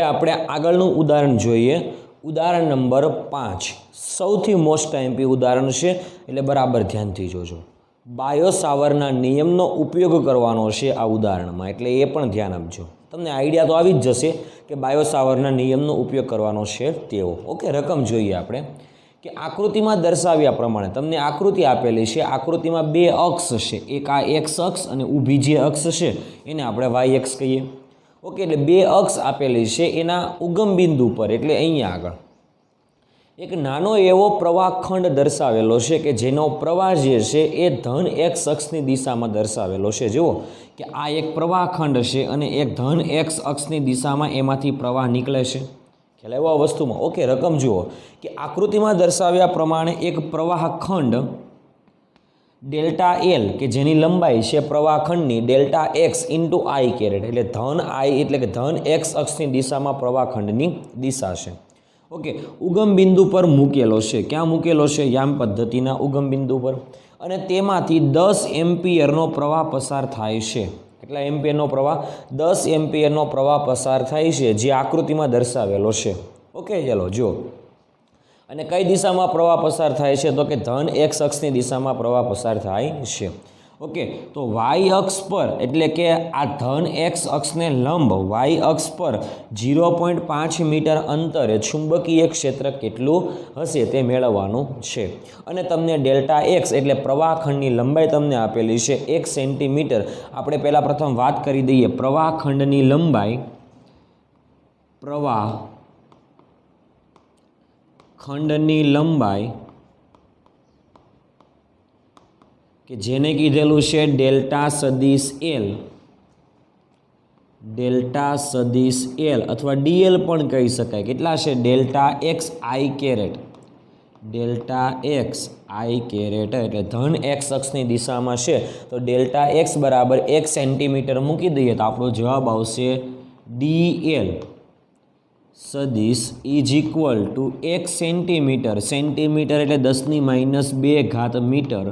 આપણે આગળનું ઉદાહરણ જોઈએ। ઉદાહરણ નંબર 5 સૌથી મોસ્ટ એમપી ઉદાહરણ છે, એટલે બરાબર ધ્યાનથી જોજો। બાયો સાવરના નિયમનો ઉપયોગ કરવાનો છે આ ઉદાહરણમાં, એટલે એ પણ ધ્યાન આપજો। તમને આઈડિયા તો આવી જ જશે કે બાયો સાવરના નિયમનો ઉપયોગ કરવાનો છે તેવો। ઓકે, રકમ જોઈએ આપણે કે આકૃતિમાં દર્શાવ્યા પ્રમાણે તમને આકૃતિ આપેલી છે। આકૃતિમાં બે અક્ષ છે, એક આ એક્સ અક્ષ અને ઊભી જે અક્ષ છે એને આપણે વાય અક્ષ કહીએ। ઓકે, એટલે બે અક્ષ આપેલી છે, એના ઉગમ બિંદુ પર એટલે અહીંયા આગળ એક નાનો એવો પ્રવાહખંડ દર્શાવેલો છે કે જેનો પ્રવાહ જે છે એ ધન એક્સ અક્ષની દિશામાં દર્શાવેલો છે। જુઓ કે આ એક પ્રવાહખંડ છે અને એક ધન એક્સ અક્ષની દિશામાં એમાંથી પ્રવાહ નીકળે છે। ખ્યાલ આવ્યો આ વસ્તુમાં? ઓકે, રકમ જુઓ કે આકૃતિમાં દર્શાવ્યા પ્રમાણે એક પ્રવાહખંડ ડેલ્ટા એલ કે જેની લંબાઈ છે પ્રવાહખંડની delta x into i caret, એટલે ધન આઈ એટલે કે ધન એક્સ અક્ષની દિશામાં પ્રવાહખંડની દિશા છે। ઓકે, ઉગમ બિંદુ પર મૂકેલો છે। ક્યાં મૂકેલો છે? યામ પદ્ધતિના ઉગમ બિંદુ પર, અને તેમાંથી 10 એમ્પિયરનો પ્રવાહ પસાર થાય છે। કેટલા એમ્પિયરનો પ્રવાહ? 10 એમ્પિયરનો પ્રવાહ પસાર થાય છે, જે આકૃતિમાં દર્શાવેલો છે। ઓકે, ચાલો જો, અને કઈ દિશામાં પ્રવાહ પસાર થાય છે? તો કે ધન એક્સ અક્ષની દિશામાં પ્રવાહ પસાર થાય છે। ઓકે, તો વાય અક્ષ પર એટલે કે આ ધન એક્સ અક્ષને લંબ વાય અક્ષ પર 0.5 મીટર અંતરે ચુંબકીય ક્ષેત્ર કેટલું હશે તે મેળવવાનું છે। અને તમને ડેલ્ટા એક્સ એટલે પ્રવાહખંડની લંબાઈ તમને આપેલી છે 1 સેન્ટીમીટર। આપણે પહેલાં પ્રથમ વાત કરી દઈએ પ્રવાહખંડની લંબાઈ, પ્રવાહખંડની લંબાઈ કે જેને કીધેલું છે ડેલ્ટા સદિશ એલ, ડેલ્ટા સદિશ એલ અથવા ડીએલ પણ કહી શકાય। કેટલા છે? ડેલ્ટા એક્સ આઈ કેરેટ, ડેલ્ટા એક્સ આઈ કેરેટ એટલે ધન એક્સ અક્ષની દિશામાં છે, તો ડેલ્ટા એક્સ બરાબર 1 સેન્ટીમીટર મૂકી દઈએ તો આપણો જવાબ આવશે ડીએલ સદિશ is equal to 1 centimetre, centimetre એટલે 10⁻² મીટર,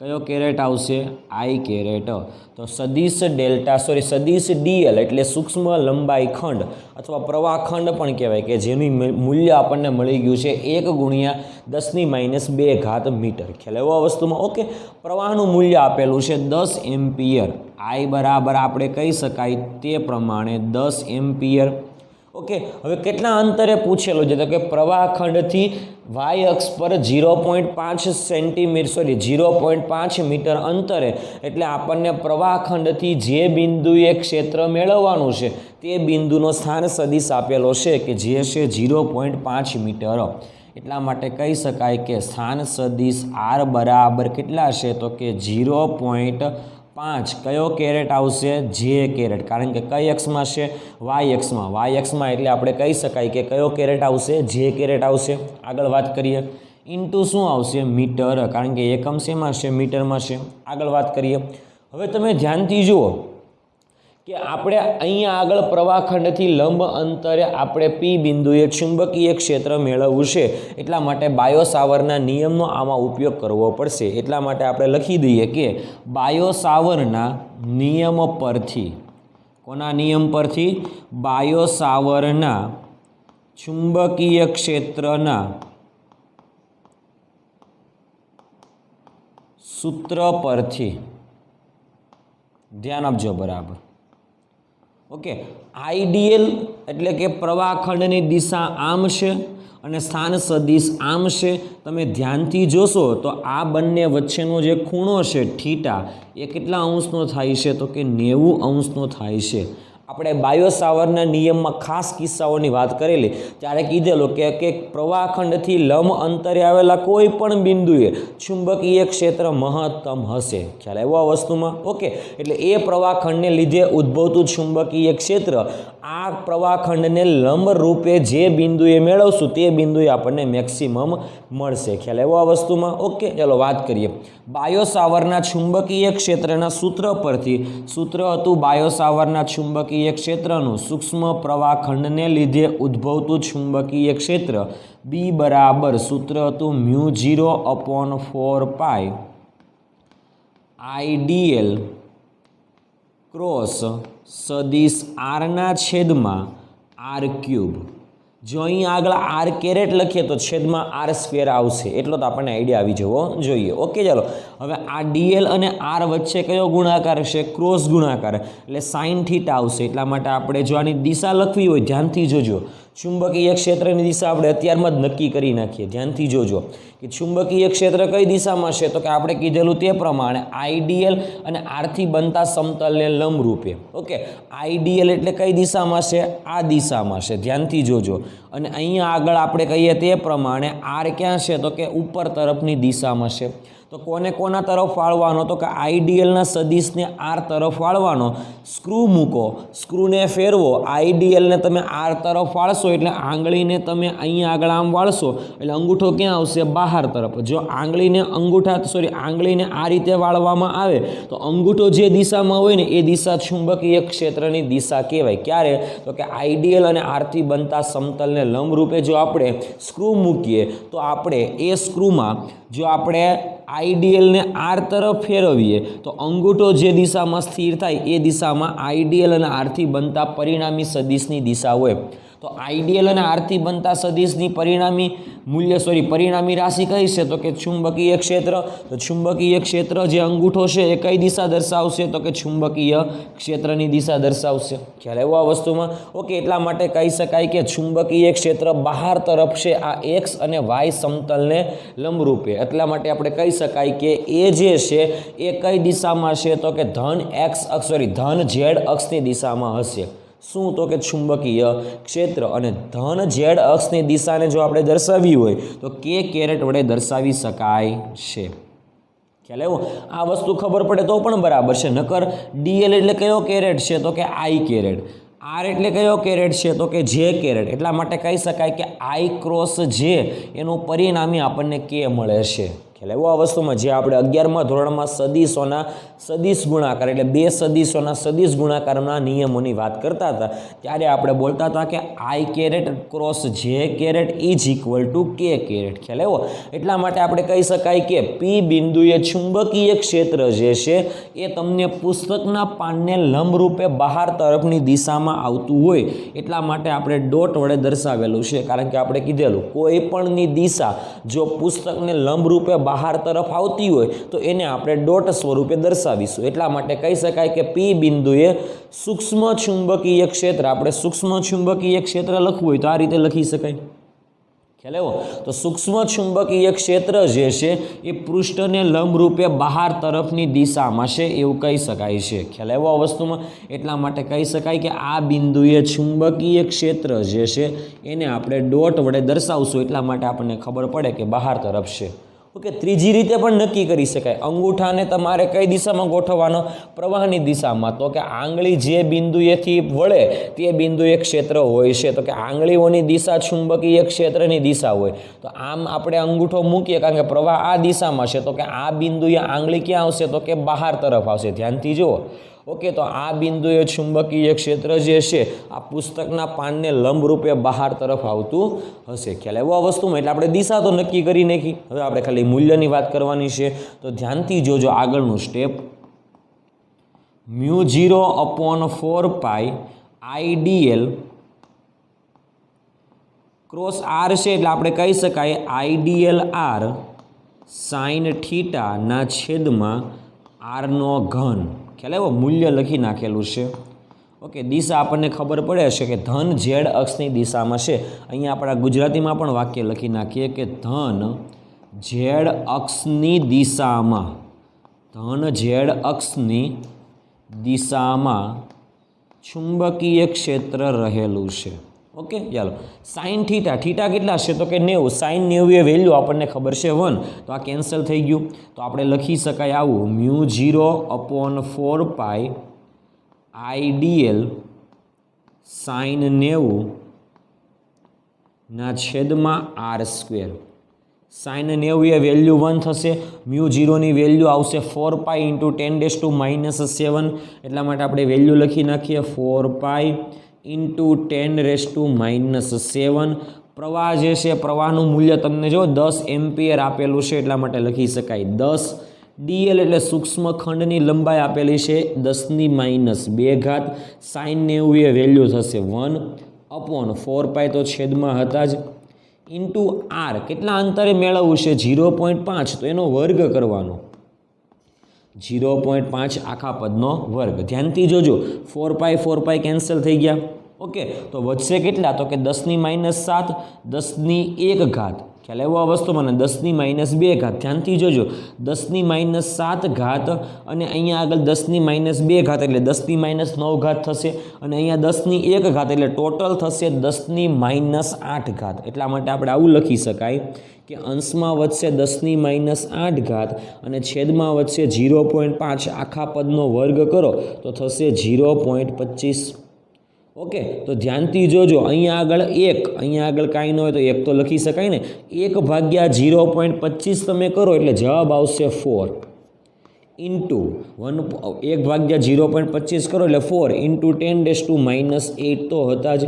કયો કેરેટ આવશે? આઈ કેરેટ। તો સદિશ ડેલ્ટા સદિશ ડીએલ એટલે સૂક્ષ્મ લંબાઈ ખંડ અથવા પ્રવાહખંડ પણ કહેવાય કે જેનું મૂલ્ય આપણને મળી ગયું છે 1 × 10⁻² મીટર। ખ્યાલ આવ્યો આ વસ્તુમાં? ઓકે, પ્રવાહનું મૂલ્ય આપેલું છે 10 એમ્પિયર, આઈ બરાબર આપણે કહી શકાય તે પ્રમાણે 10 એમ્પિયર। ઓકે, હવે કેટલા અંતરે પૂછેલું છે? તો કે પ્રવાહખંડથી વાય અક્ષ પર 0.5 સેન્ટીમીટર 0.5 મીટર અંતરે, એટલે આપણને પ્રવાહખંડથી જે બિંદુએ ક્ષેત્ર મેળવવાનું છે તે બિંદુનો સ્થાન સદિશ આપેલો છે કે જે છે 0.5 મીટર। એટલા માટે કહી શકાય કે સ્થાન સદિશ આર બરાબર કેટલા છે? તો કે 0.5। કયો કેરેટ આવશે? જે કેરેટ, કારણ કે કઈ અક્ષમાં છે? વાય અક્ષમાં, વાય અક્ષમાં એટલે આપણે કહી શકાય કે કયો કેરેટ આવશે? જે કેરેટ આવશે। આગળ વાત કરીએ, ઇન્ટુ શું આવશે? મીટર, કારણ કે એકમ શેમાં છે? મીટરમાં છે। આગળ વાત કરીએ, હવે તમે ધ્યાનથી જુઓ કે આપણે અહીંયા આગળ પ્રવાહખંડથી લંબ અંતરે આપણે પી બિંદુએ ચુંબકીય ક્ષેત્ર મેળવવું છે, એટલા માટે બાયો સાવરના નિયમનો આમાં ઉપયોગ કરવો પડશે। એટલા માટે આપણે લખી દઈએ કે બાયો સાવરના નિયમ પરથી, કોના નિયમ પરથી? બાયો સાવરના ચુંબકીય ક્ષેત્રના સૂત્ર પરથી, ધ્યાન આપજો બરાબર। ઓકે, આઈડીએલ એટલે કે પ્રવાહખંડની દિશા આમ છે અને સ્થાન સદિશ આમ છે। તમે ધ્યાનથી જોશો તો આ બંને વચ્ચેનો જે ખૂણો છે થીટા એ કેટલા અંશનો થાય છે? તો કે 90 અંશનો થાય છે। આપણે બાયો સાવરના નિયમમાં ખાસ કિસ્સાઓની વાત કરેલી ત્યારે કીધેલું કે પ્રવાહખંડથી લંબ અંતરે આવેલા કોઈ પણ બિંદુએ ચુંબકીય ક્ષેત્ર મહત્તમ હશે। ખ્યાલ આવ્યો આ વસ્તુમાં? ઓકે, એટલે એ પ્રવાહખંડને લીધે ઉદ્ભવતું ચુંબકીય ક્ષેત્ર આ પ્રવાહખંડને લંબ રૂપે જે બિંદુએ મેળવશું તે બિંદુએ આપણને મેક્સિમમ મળશે। ખ્યાલ આવ્યો આ વસ્તુમાં? ઓકે, ચાલો વાત કરીએ બાયો સાવરના ચુંબકીય ક્ષેત્રના સૂત્ર પરથી। સૂત્ર હતું બાયો સાવરના ચુંબકીય ક્ષેત્રનું સૂક્ષ્મ પ્રવાહખંડને લીધે ઉદ્ભવતું ચુંબકીય ક્ષેત્ર બી બરાબર સૂત્ર હતું μ0/4π આઈડીએલ ક્રોસ સદિશ આરના છેદમાં આર ક્યુબ. જો અહીં આગળ આર કેરેટ લખીએ તો છેદમાં આર સ્ક્વેર આવશે, એટલો તો આપણને આઈડિયા આવી જવો જોઈએ. ઓકે, ચાલો હવે આ ડીએલ અને આર વચ્ચે કયો ગુણાકાર છે? ક્રોસ ગુણાકાર, એટલે સાઇન થીટા આવશે. એટલા માટે આપણે જો આની દિશા લખવી હોય, ધ્યાનથી જોજો, ચુંબકીય ક્ષેત્રની દિશા આપણે અત્યારમાં જ નક્કી કરી નાખીએ. ધ્યાનથી જોજો કે ચુંબકીય ક્ષેત્ર કઈ દિશામાં છે, તો કે આપણે કીધેલું તે પ્રમાણે આઈડીએલ અને આરથી બનતા સમતલને લંબરૂપે. ઓકે, આઈડીએલ એટલે કઈ દિશામાં છે? આ દિશામાં છે. ધ્યાનથી જોજો. અને અહીંયા આગળ આપણે કહીએ તે પ્રમાણે આર ક્યાં છે? તો કે ઉપર તરફની દિશામાં છે. તો કોને કોના તરફ વાળવાનો? તો કે આઈડીએલના સદિશને આર તરફ વાળવાનો. સ્ક્રૂ મૂકો, સ્ક્રૂને ફેરવો, આઈડીએલને તમે આર તરફ વાળશો એટલે આંગળીને તમે અહીંયા આગળ આમ વાળશો એટલે અંગૂઠો ક્યાં આવશે? બહાર તરફ. જો આંગળીને આ રીતે વાળવામાં આવે તો અંગૂઠો જે દિશામાં હોય ને એ દિશા ચુંબકીય ક્ષેત્રની દિશા કહેવાય. ક્યારે? તો કે આઈડીએલ અને આરથી બનતા સમતલને લંબરૂપે જો આપણે સ્ક્રૂ મૂકીએ તો આપણે એ સ્ક્રૂમાં જો આપણે આઈડીએલને આર તરફ ફેરવીએ તો અંગૂઠો જે દિશામાં સ્થિર થાય એ દિશામાં આઈડીએલ અને આરથી બનતા પરિણામી સદિશની દિશા હોય. તો આઈડીએલ અને આરથી બનતા સદિશની પરિણામી રાશિ કઈ છે? તો કે ચુંબકીય ક્ષેત્ર. તો ચુંબકીય ક્ષેત્ર જે અંગૂઠો છે એ કઈ દિશા દર્શાવશે? તો કે ચુંબકીય ક્ષેત્રની દિશા દર્શાવશે. ખ્યાલ આવ્યો આ વસ્તુમાં? ઓકે, એટલા માટે કહી શકાય કે ચુંબકીય ક્ષેત્ર બહાર તરફ છે આ એક્સ અને વાય સમતલને લંબરૂપે. એટલા માટે આપણે કહી શકાય કે એ જે છે એ કઈ દિશામાં છે? તો કે ધન ઝેડ અક્ષની દિશામાં હશે. શું? તો કે ચુંબકીય ક્ષેત્ર. અને ધન ઝેડ અક્ષની દિશાને જો આપણે દર્શાવવી હોય તો કે કેરેટ વડે દર્શાવી શકાય છે. ખ્યાલ આવ્યો? આ વસ્તુ ખબર પડે તો પણ બરાબર છે. નકર ડીએલ એટલે કયો કેરેટ છે? તો કે આઈ કેરેટ. આર એટલે કયો કેરેટ છે? તો કે જે કેરેટ. એટલા માટે કહી શકાય કે આઈ ક્રોસ જે એનું પરિણામી આપણને કે મળે છે. ખ્યાલ આવ્યો આ વસ્તુમાં? જે આપણે 11મા ધોરણમાં સદિશ ગુણાકાર એટલે બે સદિશોના સદિશ ગુણાકારના નિયમોની વાત કરતા હતા ત્યારે આપણે બોલતા હતા કે આઈ કેરેટ ક્રોસ જે કેરેટ ઇઝ ઇક્વલ ટુ કે કેરેટ. ખ્યાલ આવ્યો? એટલા માટે આપણે કહી શકાય કે પી બિંદુએ ચુંબકીય ક્ષેત્ર જે છે એ તમને પુસ્તકના પાનને લંબરૂપે બહાર તરફની દિશામાં આવતું હોય એટલા માટે આપણે ડોટ વડે દર્શાવેલું છે. કારણ કે આપણે કીધેલું કોઈ પણની દિશા જો પુસ્તકને લંબરૂપે બહાર તરફ આવતી હોય તો એને આપણે ડોટ સ્વરૂપે દર્શાવીશું. એટલા માટે કહી શકાય કે પી બિંદુએ સૂક્ષ્મ ચુંબકીય ક્ષેત્ર, આપણે સૂક્ષ્મ ચુંબકીય ક્ષેત્ર લખવું હોય તો આ રીતે લખી શકાય. ખ્યાલ આવ્યો? તો સૂક્ષ્મ ચુંબકીય ક્ષેત્ર જે છે એ પૃષ્ઠને લંબરૂપે બહાર તરફની દિશામાં છે એવું કહી શકાય છે. ખ્યાલ આવ્યો આ વસ્તુમાં? એટલા માટે કહી શકાય કે આ બિંદુએ ચુંબકીય ક્ષેત્ર જે છે એને આપણે ડોટ વડે દર્શાવશું. એટલા માટે આપણને ખબર પડે કે બહાર તરફ છે. ઓકે, ત્રીજી રીતે પણ નક્કી કરી શકાય. અંગૂઠાને તમારે કઈ દિશામાં ગોઠવવાનો? પ્રવાહની દિશામાં. તો કે આંગળી જે બિંદુએથી વળે તે બિંદુએ ક્ષેત્ર હોય છે. તો કે આંગળીઓની દિશા ચુંબકીય ક્ષેત્રની દિશા હોય. તો આમ આપણે અંગૂઠો મૂકીએ કારણ કે પ્રવાહ આ દિશામાં છે. તો કે આ બિંદુએ આંગળી ક્યાં આવશે? તો કે બહાર તરફ આવશે. ધ્યાનથી જુઓ. ઓકે, તો આ બિંદુએ ચુંબકીય ક્ષેત્ર જે છે આ પુસ્તકના પાનને લંબરૂપે બહાર તરફ આવતું હશે. ખ્યાલ આવ્યો આ વસ્તુમાં? એટલે આપણે દિશા તો નક્કી કરી નાખી. હવે આપણે ખાલી મૂલ્યની વાત કરવાની છે. તો ધ્યાનથી જોજો આગળનું સ્ટેપ. μ0/4π આઈડીએલ ક્રોસ આર છે એટલે આપણે કહી શકાય આઈડીએલ આર સાઇન થીટાના છેદમાં આરનો ઘન. ખ્યાલ આવ્યો? મૂલ્ય લખી નાખેલું છે. ઓકે, દિશા આપણને ખબર પડે છે કે ધન ઝેડ અક્ષની દિશામાં છે. અહીંયા આપણા ગુજરાતીમાં પણ વાક્ય લખી નાખીએ કે ધન ઝેડ અક્ષની દિશામાં ચુંબકીય ક્ષેત્ર રહેલું છે. ઓકે, ચાલો સાઇન થીટા કેટલા છે? તો કે 90. સાઇન 90 એ વેલ્યુ આપણને ખબર છે 1, તો આ કેન્સલ થઈ ગયું. તો આપણે લખી શકાય આવું μ0/4π આઈડીએલ સાઇન 90 છેદમાં આર સ્ક્વેર. સાઇન 90 એ વેલ્યુ 1 થશે. μ0ની વેલ્યુ આવશે 4π × 10⁻⁷. એટલા માટે આપણે વેલ્યુ લખી નાખીએ 4π × 10⁻⁷. પ્રવાહ જે છે પ્રવાહનું મૂલ્ય તમને જો 10 એમ્પિયર આપેલું છે એટલા માટે લખી શકાય 10. ડીએલ એટલે સૂક્ષ્મ ખંડની લંબાઈ આપેલી છે 10⁻². સાઇન 90 એ વેલ્યુ થશે 1. अपॉन 4 तो छेदमां हता ज इंटू आर केटला अंतरे मेळववुं छे 0.5 तो एनो वर्ग करवानो 0.5 आखा पदनो वर्ग। ध्यानथी जोजो 4 केन्सल थई गया। ओके तो वच्चे केटला तो के 10⁻7 10⁻1 घात ख्याल आव्यो आ वस्तु मने 10⁻2 घात। ध्यानथी जोजो 10⁻7 घात अने अहींया आगळ 10⁻2 घात एटले 10⁻9 घात थशे अने अहींया 10⁻1 घात एटले टोटल थशे 10⁻8 घात। एटला माटे आपणे आवुं लखी शकाय कि अंशमां वच्चे 10⁻8 घात अने छेदमां वच्चे 0.5 आखा पदनो वर्ग करो तो थशे 0.25। ओके तो ध्यानथी जोजो अहींया आगळ 1 अहींया आगळ कांई न होय तो 1 तो लखी शकाय ने 1/0.25 तमे करो एटले जवाब आवशे 4 इंटू 1/0.25 करो एटले 4 इंटू 10⁻8 तो हता ज।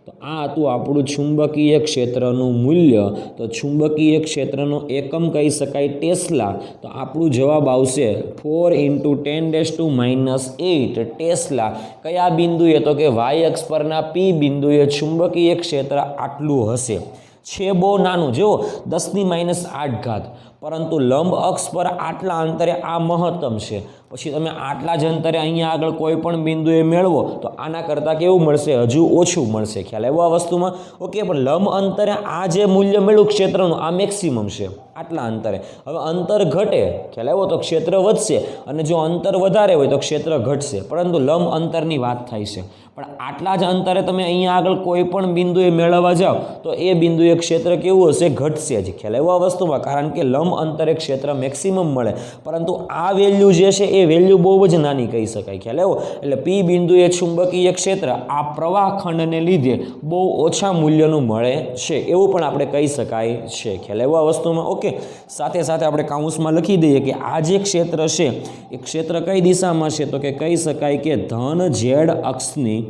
तो आ हतुं आपणुं चुंबकीय क्षेत्रनुं मूल्य। तो चुंबकीय क्षेत्रनो एकम कही शकाय टेस्ला। तो आपणुं जवाब आवशे 4 इंटू 10⁻8 टेस्ला। कया बिंदुए तो कि वाय अक्ष परना पी बिंदुए चुंबकीय क्षेत्र आटलुं हशे छे बहु नानुं जो 10⁻8 घात परंतु लंब अक्ष पर आटला अंतरे आ महत्तम छे। पछी तमे आटला ज अंतरे अहींया आगळ कोईपण बिंदुए मेळवो तो आना करता केवुं मळशे हजू ओछुं मळशे। ख्याल आव्यो आ वस्तुमां। ओके पण लंब अंतरे आ जे मूल्य मेळ्युं क्षेत्रनुं आ मेक्सिमम छे आटला अंतरे। हवे अंतर घटे ख्याल आव्यो तो क्षेत्र वधशे अने जो अंतर वधारे होय तो क्षेत्र घटशे परंतु लंब अंतरनी वात थाय छे। पण आटला ज अंतरे तमे अहींया आगळ कोईपण बिंदुए मेळववा जाओ तो ए बिंदुए क्षेत्र केवुं हशे घटशे ज। ख्याल आव्यो आ वस्तुमां कारण के लंब अंतरे क्षेत्र मेक्सिमम मळे परंतु आ वेल्यू जे छे ए वेल्यू बहु ज नानी कही शकाय। ख्याल आव्यो एटले पी बिंदुए चुंबकीय क्षेत्र आ प्रवाह खंडने लीधे बहु ओछा मूल्यनुं मळे छे एवुं पण आपणे कही शकाय छे। ख्याल आव्यो आ वस्तुमां। ओके साथे साथे आपणे काउंसमां लखी दઈએ कि आ जे क्षेत्र छे ए क्षेत्र कई दिशामां छे तो के कही शकाय के धन झेड अक्षनी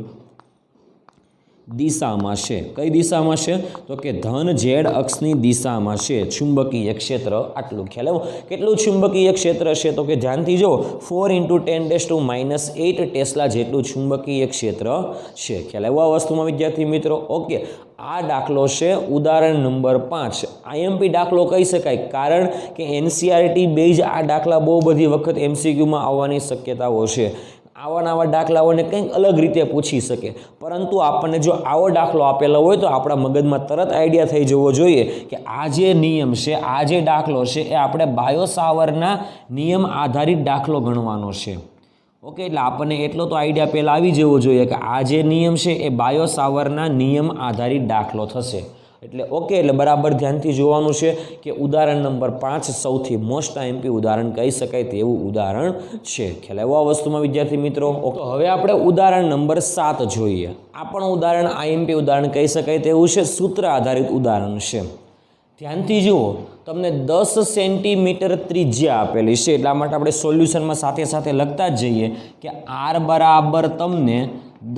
दिशामां छे। कई दिशामां छे तो कि धन झेड अक्षनी दिशामां छे चुंबकीय क्षेत्र आटलुं। ख्याल आव्यो केटलुं चुंबकीय क्षेत्र छे तो कि ध्यानथी जो 4 इंटू 10⁻8 टेस्ला जेटलुं चुंबकीय क्षेत्र छे। ख्याल आव्यो आ वस्तुमां विद्यार्थी मित्रों। ओके आ दाखलो छे उदाहरण नंबर 5 आईएमपी दाखलो कही शकाय कारण के एनसीईआरटी बेज आ दाखला बहु बधी वखत एमसीक्यू में आववानी शक्यताओ छे। आवा नवा दाखलाओने कंईक अलग रीते पूछी शके परंतु आपणे जो आवो दाखलो आपेलो होय तो आपणा मगजमां तरत आइडिया थई जवो जोईए कि आ जे नियम छे आ जे दाखलो छे ए आपणे बायो-सावर्तना नियम आधारित दाखलो गणवानो छे। ओके एटले आपणे एटलो तो आइडिया पहेला आवी जवो जोईए कि आ जे नियम छे ए बायो-सावर्ना नियम आधारित दाखलो थशे। एटले ओके एटले बराबर ध्यानथी जोवानुं छे कि उदाहरण नंबर 5 सौथी मोस्ट आईएमपी उदाहरण कही शकाय तेवुं उदाहरण छे। ख्याल आव्यो आ वस्तुमां विद्यार्थी मित्रों। ओके हवे आपणे उदाहरण नंबर 7 जोईए। आ पण उदाहरण आईएमपी उदाहरण कही शकाय तेवुं छे सूत्र आधारित उदाहरण छे। ध्यानथी जुओ तमने 10 सेंटीमीटर त्रिज्या आपेली छे એટલા માટે આપણે સોલ્યુશનમાં સાથે સાથે લખતા જ જઈએ કે r બરાબર તમને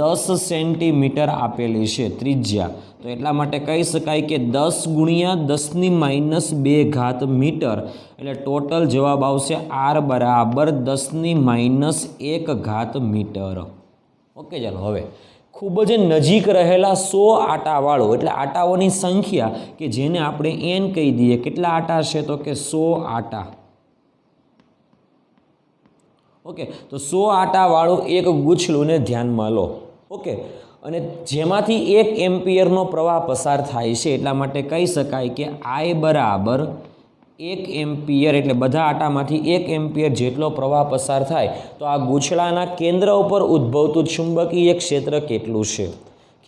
10 સેન્ટીમીટર આપેલી છે ત્રિજ્યા તો એટલા માટે કહી શકાય કે 10 ગુણ્યા 10⁻2 ઘાત મીટર એટલે ટોટલ જવાબ આવશે r બરાબર 10⁻1 ઘાત મીટર। ઓકે ચાલો હવે खूब ज नजीक रहेला 100 आटावाळो एटले आटाओनी संख्या के जेने आपणे एन कही दीए केटला आटा छे तो के 100 आटा। ओके तो 100 आटावाळो एक गूछलुं ने ध्यानमां लो। ओके अने जेमांथी 1 एम्पियरनो प्रवाह पसार थाय छे એટલા માટે કહી શકાય કે I बराबर 1 एम्पियर एटले बधा आटामांथी 1 एम्पियर जेटलो प्रवाह पसार थाय तो आ गूछलाना केंद्र पर उद्भवतुं चुंबकीय क्षेत्र केटलुं छे।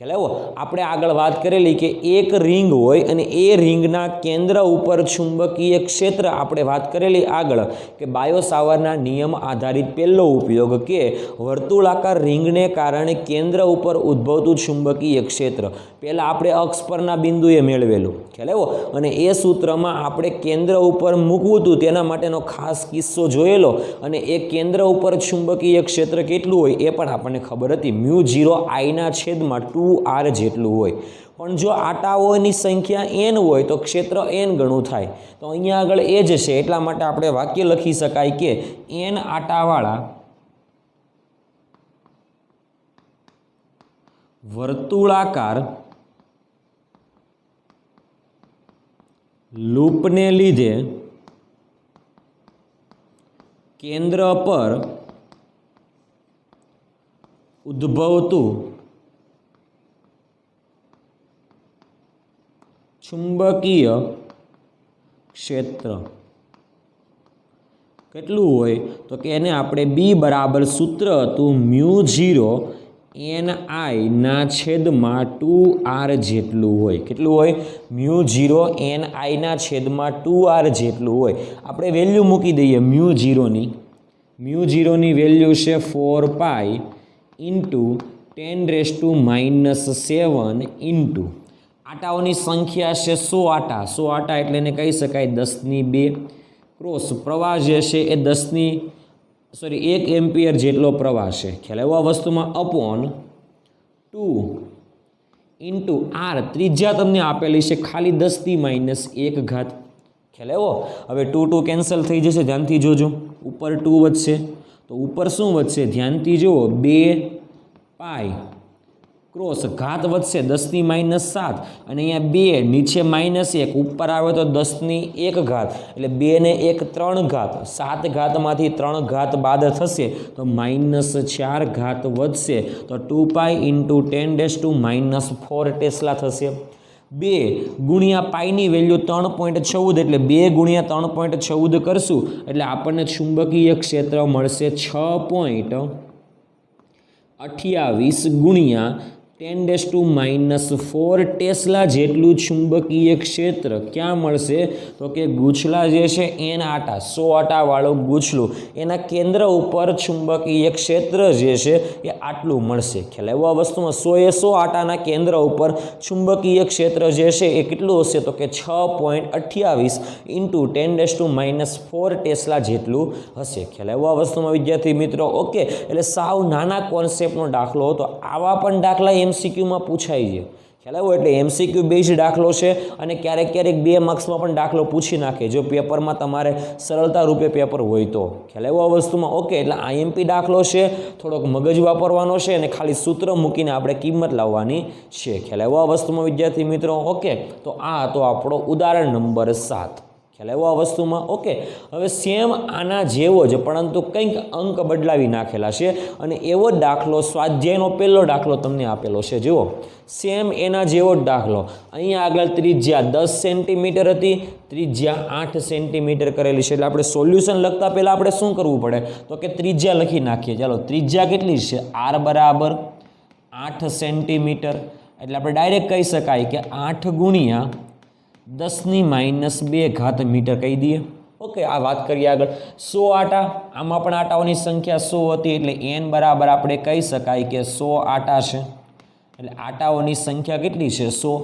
ख्याल आव्यो आपणे आगळ वात करेली के एक रिंग होय अने ए रिंगना केंद्र उपर चुंबकीय क्षेत्र आपणे वात करेली आगळ के बायो-सावर्ना नियम आधारित पहेलो उपयोग के वर्तुळाकार रिंगने कारणे केंद्र उपर उद्भवतुं चुंबकीय क्षेत्र पहेला आपणे अक्ष परना बिंदुए मेळवेलुं। ख्याल आव्यो अने ए सूत्रमां आपणे केंद्र उपर मूकवुं हतुं तेना माटेनो खास किस्सो जोयेलो अने ए केंद्र उपर चुंबकीय क्षेत्र केटलुं होय ए पण आपणे खबर हती μ0 I ना छेदमां 2r जेटलुं होय। पण जो आटाओनी संख्या n होय तो क्षेत्र n गणुं थाय तो अहींया आगळ ए ज छे એટલા માટે આપણે વાક્ય લખી શકાય કે n आटावाळा વર્તુળાકાર લૂપને લીધે કેન્દ્ર પર ઉદ્ભવતું ચુંબકીય ક્ષેત્ર કેટલું હોય તો કે એને આપણે બી બરાબર સૂત્ર હતું μ0 NI ના છેદમાં 2R જેટલું હોય. કેટલું હોય? μ0 NI ના છેદમાં 2R જેટલું હોય. આપણે વેલ્યુ મૂકી દઈએ μ0ની વેલ્યુ છે 4 પાઈ ઇન્ટુ 10⁻⁻7 ઇન્ટુ આટાઓની સંખ્યા છે 100 આટા. 100 આટા એટલે એને કહી શકાય 10⁻2 ક્રોસ પ્રવાહ જે છે એ 1 એમ્પિયર જેટલો પ્રવાહ છે. ખ્યાલ આવ્યો આ વસ્તુમાં? અપોન 2 ઇન્ટુ આર ત્રિજ્યા તમને આપેલી છે ખાલી 10⁻1 ઘાત. ખ્યાલ આવ્યો? હવે 2 કેન્સલ થઈ જશે, ધ્યાનથી જોજો. ઉપર 2 વધશે તો ઉપર શું વધશે? ધ્યાનથી જુઓ, 2 પાઈ ક્રોસ ઘાત વધશે 10⁻7 અને અહીંયા 2 નીચે -1 ઉપર આવે તો 10⁻1 ઘાત એટલે 2 ને 1 3 ઘાત. 7 ઘાતમાંથી 3 ઘાત બાદ થશે તો -4 ઘાત વધશે તો 2 પાઈ ઇન્ટુ 10⁻⁻4 ટેસ્લા થશે. 2 ગુણ્યા પાઈની વેલ્યુ 3.14 એટલે 2 ગુણ્યા 3.14 કરશું એટલે આપણને ચુંબકીય ક્ષેત્ર મળશે 6.28 ગુણ્યા 10⁻⁴ ટેસ્લા જેટલું ચુંબકીય ક્ષેત્ર ક્યાં મળશે તો કે ગૂંચલા જે છે એન આટા 100 આટાવાળું ગૂંચલું એના કેન્દ્ર ઉપર ચુંબકીય ક્ષેત્ર જે છે એ આટલું મળશે. ખ્યાલ આવ્યો આ વસ્તુમાં? 100 આટાના કેન્દ્ર ઉપર ચુંબકીય ક્ષેત્ર જે છે એ કેટલું હશે તો કે 6.28 ઇન્ટુ 10⁻⁴ ટેસ્લા જેટલું હશે. ખ્યાલ આવ્યો આ વસ્તુમાં વિદ્યાર્થી મિત્રો? ઓકે, એટલે સાવ નાના કોન્સેપ્ટનો દાખલો હતો. આવા પણ દાખલા MCQમાં પૂછાય છે. ખ્યાલ આવ્યો? એટલે MCQ બેઝ દાખલો છે અને ક્યારેક 2 માર્ક્સમાં પણ દાખલો પૂછી નાખે જો પેપરમાં તમારે સરળતા રૂપે પેપર હોય તો. ખ્યાલ આવ્યો આ વસ્તુમાં? ઓકે, એટલે IMP દાખલો છે, થોડોક મગજ વાપરવાનો છે અને ખાલી સૂત્ર મૂકીને આપણે કિંમત લાવવાની છે. ખ્યાલ આવ્યો આ વસ્તુમાં વિદ્યાર્થી મિત્રો? ઓકે, તો આ તો આપણો ઉદાહરણ નંબર 7. ખ્યાલ આવ્યો આ વસ્તુમાં? ઓકે, હવે સેમ આના જેવો જ પરંતુ કંઈક અંક બદલાવી નાખેલા છે અને એવો જ દાખલો સ્વાધ્યાયનો પહેલો દાખલો તમને આપેલો છે. જુઓ, સેમ એના જેવો જ દાખલો. અહીંયા આગળ ત્રિજ્યા 10 સેન્ટીમીટર હતી, ત્રિજ્યા 8 સેન્ટીમીટર કરેલી છે. એટલે આપણે સોલ્યુશન લખતા પહેલાં આપણે શું કરવું પડે તો કે ત્રિજ્યા લખી નાખીએ. ચાલો, ત્રિજ્યા કેટલી છે? R બરાબર 8 સેન્ટીમીટર. એટલે આપણે ડાયરેક્ટ કહી શકાય કે 8 ગુણ્યા 10⁻2 ઘાત મીટર કહી દઈએ. ઓકે, આ વાત કરીએ આગળ. 100 આટા, આમાં પણ આટાઓની સંખ્યા 100 હતી એટલે n બરાબર આપણે કહી શકાય કે 100 આટા છે. એટલે આટાઓની સંખ્યા કેટલી છે? 100.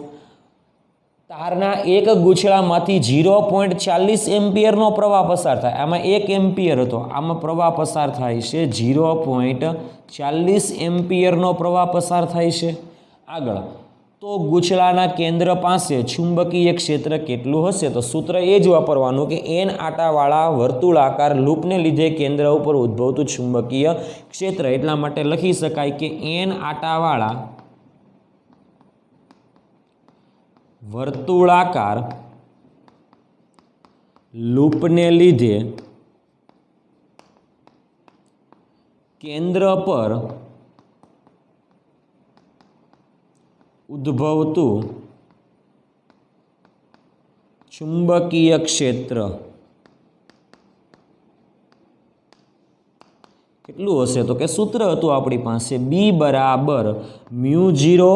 તારના એક ગૂંચળામાંથી 0.40 એમ્પિયરનો પ્રવાહ પસાર થાય. આમાં 1 એમ્પિયર હતો, આમાં પ્રવાહ પસાર થાય છે 0.40 એમ્પિયરનો પ્રવાહ પસાર થાય છે. આગળ તો ગૂંચળાના કેન્દ્ર પાસે ચુંબકીય ક્ષેત્ર કેટલું હશે? તો સૂત્ર એ જ વાપરવાનું કે n આટાવાળા વર્તુળાકાર લૂપને લીધે કેન્દ્ર ઉપર ઉદ્ભવતું ચુંબકીય ક્ષેત્ર. એટલા માટે લખી શકાય કે n આટાવાળા વર્તુળાકાર લૂપને લીધે કેન્દ્ર પર ઉદ્ભવતું ચુંબકીય ક્ષેત્ર કેટલું હશે તો કે સૂત્ર હતું આપણી પાસે B બરાબર μ0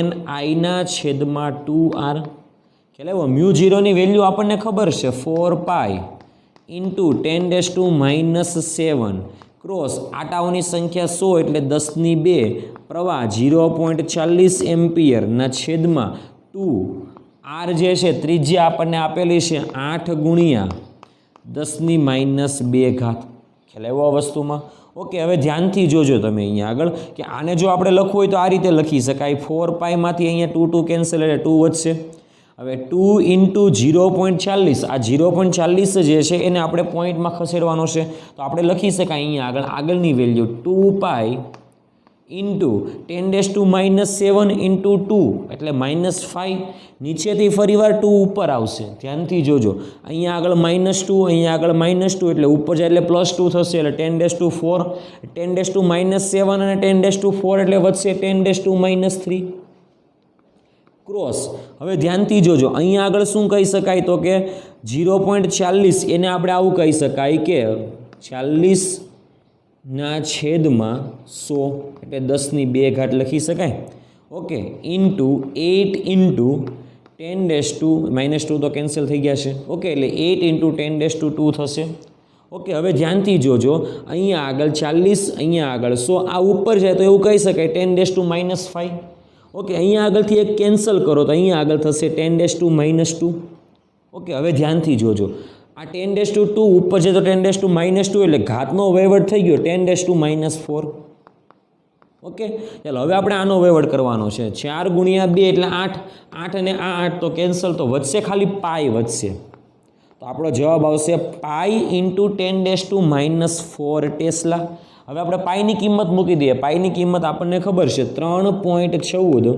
NI ના છેદમાં 2R. ખ્યાલ આવ્યો? μ0ની વેલ્યુ આપણને ખબર છે 4 પાઈ ઇન્ટુ 10⁻⁷ ક્રોસ આટાઓની સંખ્યા 100 એટલે 10⁻2 પ્રવાહ 0.40 એમ્પિયરના છેદમાં 2 R જે છે ત્રિજ્યા આપણને આપેલી છે 8 ગુણ્યા 10⁻2 ઘાત. ખ્યાલ આવ્યો આ વસ્તુમાં? ઓકે, હવે ધ્યાનથી જોજો તમે અહીંયા આગળ કે આને જો આપણે લખવું હોય તો આ રીતે લખી શકાય. 4 પાઈમાંથી અહીંયા 2 કેન્સલ એટલે 2 વધશે. હવે 2 ઇન્ટુ 0.40, આ 0.40 જે છે એને આપણે પોઈન્ટમાં ખસેડવાનો છે તો આપણે લખી શકાય અહીંયા આગળની વેલ્યુ 2 પાઈ ઇન્ટુ 10⁻⁻7 ઇન્ટુ 2 એટલે -5. નીચેથી ફરીવાર 2 ઉપર આવશે, ધ્યાનથી જોજો. અહીંયા આગળ -2, અહીંયા આગળ -2 એટલે ઉપર જાય એટલે +2 થશે, એટલે 10⁻⁴. 10⁻⁻7 અને 10⁻⁴ એટલે વધશે 10⁻³ ક્રોસ. હવે ધ્યાનથી જોજો, અહીંયા આગળ શું કહી શકાય તો કે 0.40 એને આપણે આવું કહી શકાય કે 40/100 એટલે 10⁻2 લખી શકાય. ઓકે, ઇન્ટુ 8 ઇન્ટુ 10⁻2 તો કેન્સલ થઈ ગયા છે. ઓકે, એટલે 8 ઇન્ટુ 10⁻2 થશે. ઓકે, હવે ધ્યાનથી જોજો, અહીંયા આગળ 40, અહીંયા આગળ 100, આ ઉપર જાય તો એવું કહી શકાય 10⁻⁻5. ઓકે, અહીંયા આગળથી એક કેન્સલ કરો તો અહીંયા આગળ થશે 10⁻². ઓકે, હવે ધ્યાનથી જોજો, આ 10⁻2 ઉપર છે તો 10⁻2 એટલે ઘાતનો વહીવટ થઈ ગયો 10⁻⁴. ઓકે, ચાલો હવે આપણે આનો વહીવટ કરવાનો છે. 4 × 2 એટલે 8, 8 અને આ 8 તો કેન્સલ, તો વધશે ખાલી પાઈ વધશે. તો આપણો જવાબ આવશે પાઈ ઇન્ટુ 10⁻⁻4 ટેસ્લા. હવે આપણે પાઈની કિંમત મૂકી દઈએ. પાઈની કિંમત આપણને ખબર છે 3.14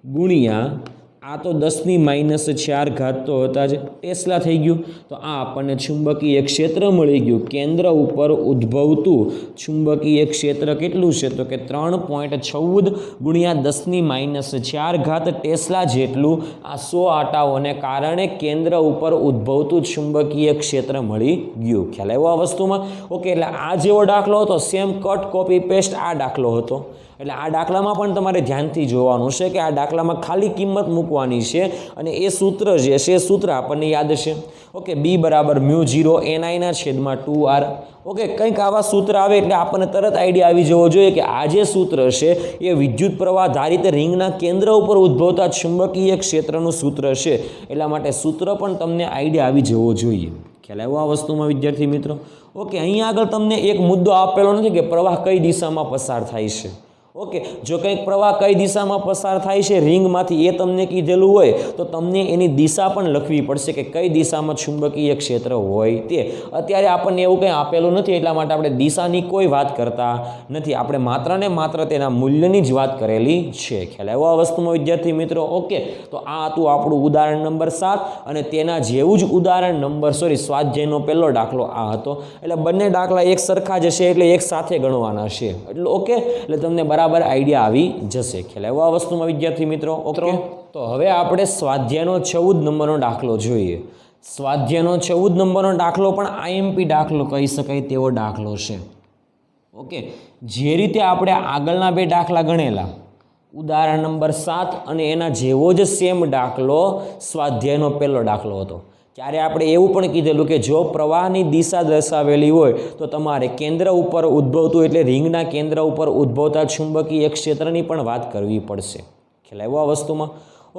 ગુણ્યા આ તો 10⁻⁴ તો હતા જ, ટેસ્લા થઈ ગયું. તો આ આપણને ચુંબકીય ક્ષેત્ર મળી ગયું. કેન્દ્ર ઉપર ઉદ્ભવતું ચુંબકીય ક્ષેત્ર કેટલું છે તો કે 3.14 ગુણ્યા 10⁻⁴ ટેસ્લા જેટલું આ 100 આટાઓને કારણે કેન્દ્ર ઉપર ઉદ્ભવતું ચુંબકીય ક્ષેત્ર મળી ગયું. ખ્યાલ આવ્યો આ વસ્તુમાં? ઓકે, એટલે આ જેવો દાખલો હતો, સેમ કટ કોપી પેસ્ટ આ દાખલો હતો. એટલે આ દાખલામાં પણ તમારે ધ્યાનથી જોવાનું છે કે આ દાખલામાં ખાલી કિંમત મૂકવાની છે અને એ સૂત્ર જે છે એ સૂત્ર આપણને યાદ છે. Okay, B = μ0ni/2r. ઓકે, કંઈક આવા સૂત્ર આવે એટલે આપણને તરત આઈડિયા આવી જવો જોઈએ કે આ જે સૂત્ર છે એ વિદ્યુત પ્રવાહ ધારિત રિંગના કેન્દ્ર ઉપર ઉદ્ભવતા ચુંબકીય ક્ષેત્રનું સૂત્ર છે. એટલા માટે સૂત્ર પણ તમને આઈડિયા આવી જવો જોઈએ. ખ્યાલ આવ્યો આ વસ્તુમાં વિદ્યાર્થી મિત્રો? ઓકે, અહીંયા આગળ તમને એક મુદ્દો આપેલો નથી કે પ્રવાહ કઈ દિશામાં પસાર થાય છે. ઓકે, જો કંઈક પ્રવાહ કઈ દિશામાં પસાર થાય છે રિંગમાંથી એ તમને કીધેલું હોય તો તમને એની દિશા પણ લખવી પડશે કે કઈ દિશામાં ચુંબકીય ક્ષેત્ર હોય તે. અત્યારે આપણને એવું કંઈ આપેલું નથી એટલા માટે આપણે દિશાની કોઈ વાત કરતા નથી. આપણે માત્ર ને માત્ર તેના મૂલ્યની જ વાત કરેલી છે. ખ્યાલ આવ્યો આ વસ્તુમાં વિદ્યાર્થી મિત્રો? ઓકે, તો આ હતું આપણું ઉદાહરણ નંબર 7 અને તેના જેવું જ ઉદાહરણ નંબર સ્વાધ્યાયનો પહેલો દાખલો આ હતો. એટલે બંને દાખલા એક સરખા જ છે એટલે એક સાથે ગણવાના છે. એટલે ઓકે, એટલે તમને બરાબર આઈડિયા આવી જશે. ખ્યાલ આવ્યો આ વસ્તુમાં વિદ્યાર્થી મિત્રો? ઓકે, તો હવે આપણે સ્વાધ્યાયનો 14 નંબરનો દાખલો જોઈએ. સ્વાધ્યાયનો 14 નંબરનો દાખલો પણ IMP દાખલો કહી શકાય તેવો દાખલો છે. ઓકે, જે રીતે આપણે આગળના બે દાખલા ગણેલા, ઉદાહરણ નંબર 7 અને એના જેવો જ સેમ દાખલો સ્વાધ્યાયનો પહેલો દાખલો હતો. ત્યારે આપણે એવું પણ કીધેલું કે જો પ્રવાહની દિશા દર્શાવેલી હોય તો તમારે કેન્દ્ર ઉપર ઉદ્ભવતું એટલે રિંગના કેન્દ્ર ઉપર ઉદ્ભવતા ચુંબકીય ક્ષેત્રની પણ વાત કરવી પડશે. ખ્યાલ આવ્યો આ વસ્તુમાં?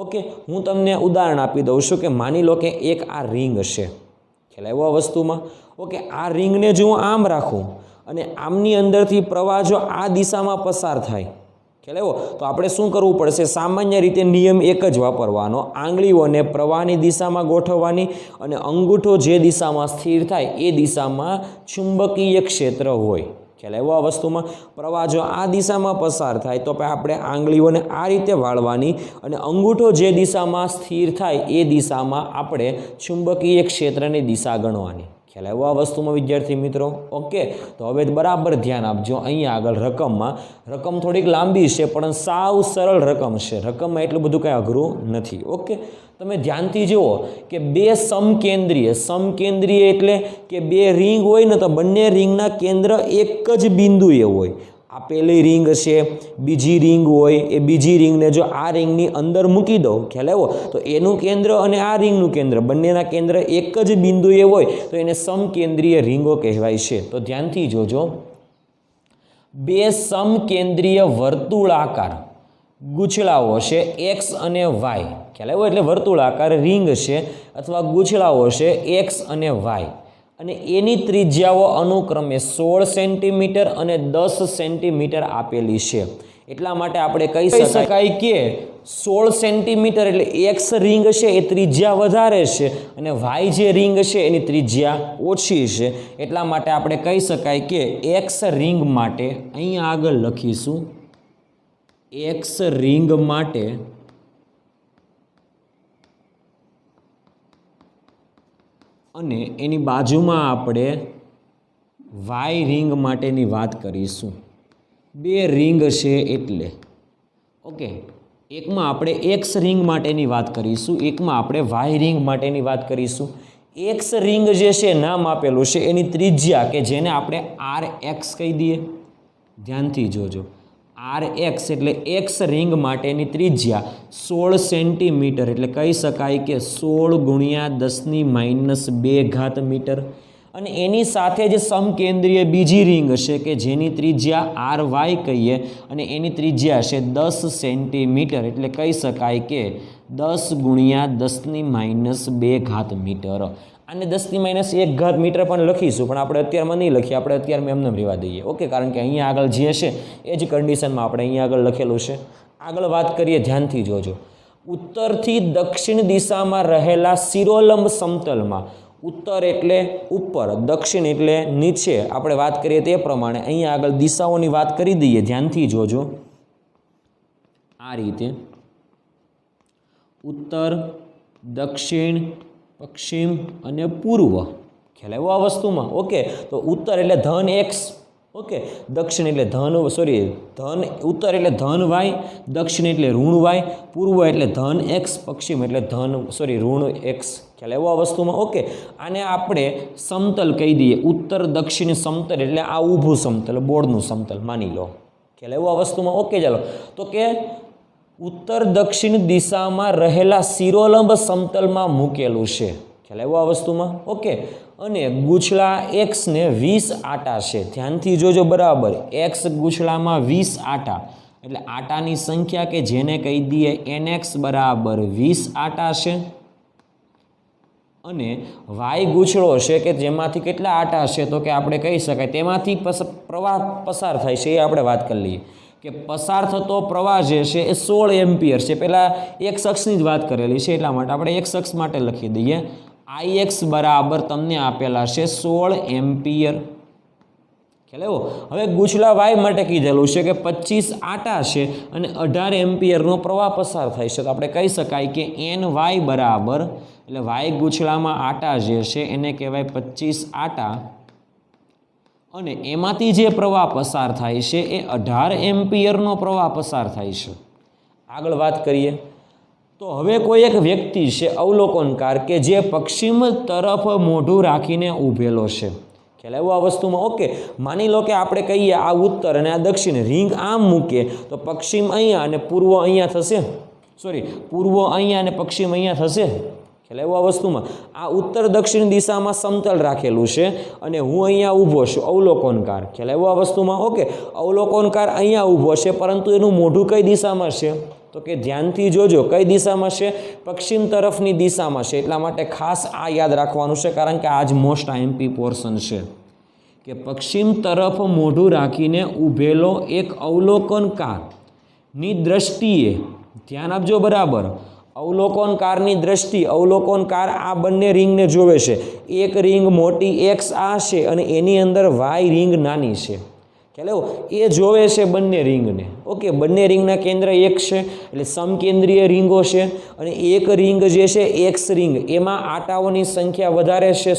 ઓકે, હું તમને ઉદાહરણ આપી દઉં છું કે માની લો કે એક આ રિંગ છે. ખ્યાલ આવ્યો આ વસ્તુમાં? ઓકે, આ રિંગને જો હું આમ રાખું અને આમની અંદરથી પ્રવાહ જો આ દિશામાં પસાર થાય, ખ્યાલ આવ્યો? તો આપણે શું કરવું પડશે? સામાન્ય રીતે નિયમ એક જ વાપરવાનો, આંગળીઓને પ્રવાહની દિશામાં ગોઠવવાની અને અંગૂઠો જે દિશામાં સ્થિર થાય એ દિશામાં ચુંબકીય ક્ષેત્ર હોય. ખ્યાલ આવ્યો આ વસ્તુમાં? પ્રવાહ જો આ દિશામાં પસાર થાય તો આપણે આંગળીઓને આ રીતે વાળવાની અને અંગૂઠો જે દિશામાં સ્થિર થાય એ દિશામાં આપણે ચુંબકીય ક્ષેત્રની દિશા ગણવાની. ખ્યાલ આવ્યો આ વસ્તુમાં વિદ્યાર્થી મિત્રો? ઓકે, તો હવે બરાબર ધ્યાન આપજો. અહીંયા આગળ રકમ થોડીક લાંબી છે પણ સાવ સરળ રકમ છે. રકમમાં એટલું બધું કાંઈ અઘરું નથી. ઓકે, તમે ધ્યાનથી જુઓ કે બે સમકેન્દ્રીય એટલે કે બે રિંગ હોય ને તો બંને રિંગના કેન્દ્ર એક જ બિંદુએ હોય. આ પહેલી રિંગ છે, બીજી રિંગ હોય, એ બીજી રિંગને જો આ રિંગની અંદર મૂકી દો, ખ્યાલ આવ્યો? તો એનું કેન્દ્ર અને આ રિંગનું કેન્દ્ર બંનેના કેન્દ્ર એક જ બિંદુએ હોય તો એને સમકેન્દ્રીય રિંગો કહેવાય છે. તો ધ્યાનથી જોજો, બે સમકેન્દ્રીય વર્તુળાકાર ગૂંચળાઓ છે એક્સ અને વાય. ખ્યાલ આવ્યો? એટલે વર્તુળાકાર રિંગ છે અથવા ગૂંચળાઓ છે એક્સ અને વાય અને એની ત્રિજ્યાઓ અનુક્રમે 16 સેન્ટીમીટર અને 10 સેન્ટીમીટર આપેલી છે. એટલા માટે આપણે કહી શકાય કે 16 સેન્ટીમીટર એટલે એક્સ રિંગ છે એ ત્રિજ્યા વધારે છે અને વાય જે રિંગ છે એની ત્રિજ્યા ઓછી છે. એટલા માટે આપણે કહી શકાય કે એક્સ રિંગ માટે અહીંયા આગળ લખીશું એક્સ રિંગ માટે અને એની બાજુમાં આપણે વાય રિંગ માટેની વાત કરીશું. બે રિંગ છે એટલે ઓકે, એકમાં આપણે એક્સ રિંગ માટેની વાત કરીશું, એકમાં આપણે વાય રિંગ માટેની વાત કરીશું. એક્સ રિંગ જે છે નામ આપેલું છે એની ત્રિજ્યા કે જેને આપણે આર એક્સ કહી દઈએ, ધ્યાનથી જોજો. આર એક્સ એટલે એક્સ રિંગ માટેની ત્રિજ્યા 16 સેન્ટીમીટર એટલે કહી શકાય કે 16 × 10⁻² મીટર. અને એની સાથે જ સમકેન્દ્રીય બીજી રિંગ છે કે જેની ત્રિજ્યા આર વાય કહીએ અને એની ત્રિજ્યા છે 10 સેન્ટીમીટર એટલે કહી શકાય કે 10 × 10⁻² મીટર. આને 10⁻1 મીટર પણ લખીશું, પણ આપણે અત્યારમાં નહીં લખીએ, આપણે અત્યારે એમને રહેવા દઈએ. ઓકે, કારણ કે અહીંયા આગળ જે છે એ જ કન્ડિશનમાં આપણે અહીંયા આગળ લખેલું છે. આગળ વાત કરીએ, ધ્યાનથી જોજો. ઉત્તરથી દક્ષિણ દિશામાં રહેલા શિરોલંબ સમતલમાં, ઉત્તર એટલે ઉપર, દક્ષિણ એટલે નીચે, આપણે વાત કરીએ તે પ્રમાણે અહીંયા આગળ દિશાઓની વાત કરી દઈએ. ધ્યાનથી જોજો. આ રીતે ઉત્તર, દક્ષિણ, પશ્ચિમ અને પૂર્વ. ખ્યાલ આવ્યો આ વસ્તુમાં? ઓકે, તો ઉત્તર એટલે ધન એક્સ, ઓકે, દક્ષિણ એટલે ઉત્તર એટલે ધન વાય, દક્ષિણ એટલે ઋણ વાય, પૂર્વ એટલે ધન એક્સ, પશ્ચિમ એટલે ઋણ એક્સ. ખ્યાલ આવ્યો આ વસ્તુમાં? ઓકે, આને આપણે સમતલ કહી દઈએ. ઉત્તર દક્ષિણ સમતલ એટલે આ ઊભું સમતલ, બોર્ડનું સમતલ માની લો. ખ્યાલ આવ્યો આ વસ્તુમાં? ઓકે, ચાલો. તો કે ઉત્તર દક્ષિણ દિશામાં રહેલા શિરોલંબ સમતલમાં મૂકેલું છે. ખ્યાલ આવ્યો આ વસ્તુમાં? ઓકે, અને ગૂંચળા એક્સને 20 આટા છે. ધ્યાનથી જોજો બરાબર. એક્સ ગૂંચળામાં 20 આટા એટલે આટાની સંખ્યા કે જેને કહી દઈએ NX બરાબર 20 આટા છે. અને વાય ગૂંચળો છે કે જેમાંથી કેટલા આટા છે, તો કે આપણે કહી શકાય તેમાંથી પ્રવાહ પસાર થાય છે, એ આપણે વાત કરી લઈએ કે પસાર થતો પ્રવાહ જે છે એ 16 એમ્પિયર છે. પહેલાં એક શખ્સની જ વાત કરેલી છે એટલા માટે આપણે એક શખ્સ માટે લખી દઈએ. IX બરાબર તમને આપેલા છે 16 એમ્પિયર. ખ્યાલ આવ્યો? હવે ગૂંચળા વાય માટે કીધેલું છે કે 25 આટા છે અને 18 એમ્પિયરનો પ્રવાહ પસાર થાય છે. તો આપણે કહી શકાય કે NY બરાબર, એટલે વાય ગૂંચળામાં આટા જે છે એને કહેવાય 25 આટા અને એમાંથી જે પ્રવાહ પસાર થાય છે એ 18 એમ્પિયરનો પ્રવાહ પસાર થાય છે. આગળ વાત કરીએ તો હવે કોઈ એક વ્યક્તિ છે અવલોકનકાર કે જે પશ્ચિમ તરફ મોઢું રાખીને ઊભેલો છે. ખ્યાલ આવ્યો આ વસ્તુમાં? ઓકે, માની લો કે આપણે કહીએ આ ઉત્તર અને આ દક્ષિણ, રિંગ આમ મૂકીએ તો પશ્ચિમ અહીંયા અને પૂર્વ અહીંયા થશે, પૂર્વ અહીંયા અને પશ્ચિમ અહીંયા થશે. ખ્યાલ આવ્યો આ વસ્તુમાં? આ ઉત્તર દક્ષિણ દિશામાં સમતલ રાખેલું છે અને હું અહીંયા ઊભો છું, અવલોકનકાર. ખ્યાલ આવ્યો આ વસ્તુમાં? ઓકે, અવલોકનકાર અહીંયા ઊભો છે પરંતુ એનું મોઢું કઈ દિશામાં છે, તો કે ધ્યાનથી જોજો કઈ દિશામાં છે, પશ્ચિમ તરફની દિશામાં છે. એટલા માટે ખાસ આ યાદ રાખવાનું છે કારણ કે આ જ મોસ્ટ આઈએમપી પોર્શન છે કે પશ્ચિમ તરફ મોઢું રાખીને ઊભેલો એક અવલોકનકારની દ્રષ્ટિએ, ધ્યાન આપજો બરાબર, અવલોકનકારની દ્રષ્ટિ, અવલોકનકાર આ બંને રિંગને જોવે છે. એક રિંગ મોટી એક્સ આ છે અને એની અંદર વાય રિંગ નાની છે. ખ્યાલ એ જોવે છે બંને રિંગને. ઓકે, બંને રિંગના કેન્દ્ર એક છે એટલે સમકેન્દ્રીય રિંગો છે અને એક રિંગ જે છે એક્સ રિંગ, એમાં આટાઓની સંખ્યા વધારે છે,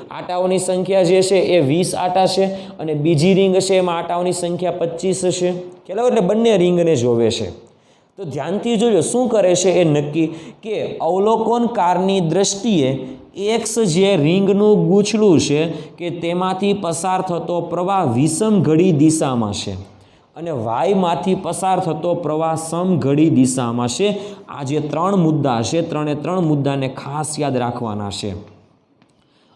આટાઓની સંખ્યા જે છે એ 20 આટા છે અને બીજી રિંગ છે એમાં આટાઓની સંખ્યા 25 છે. ખ્યાલ એટલે બંને રિંગને જોવે છે. તો ધ્યાનથી જોજો શું કરે છે એ નક્કી કે અવલોકનકારની દ્રષ્ટિએ એક્સ જે રિંગનું ગૂંચળું છે કે તેમાંથી પસાર થતો પ્રવાહ વિષમઘડી દિશામાં છે અને વાયમાંથી પસાર થતો પ્રવાહ સમઘડી દિશામાં છે. આ જે 3 મુદ્દા છે, 3 મુદ્દાને ખાસ યાદ રાખવાના છે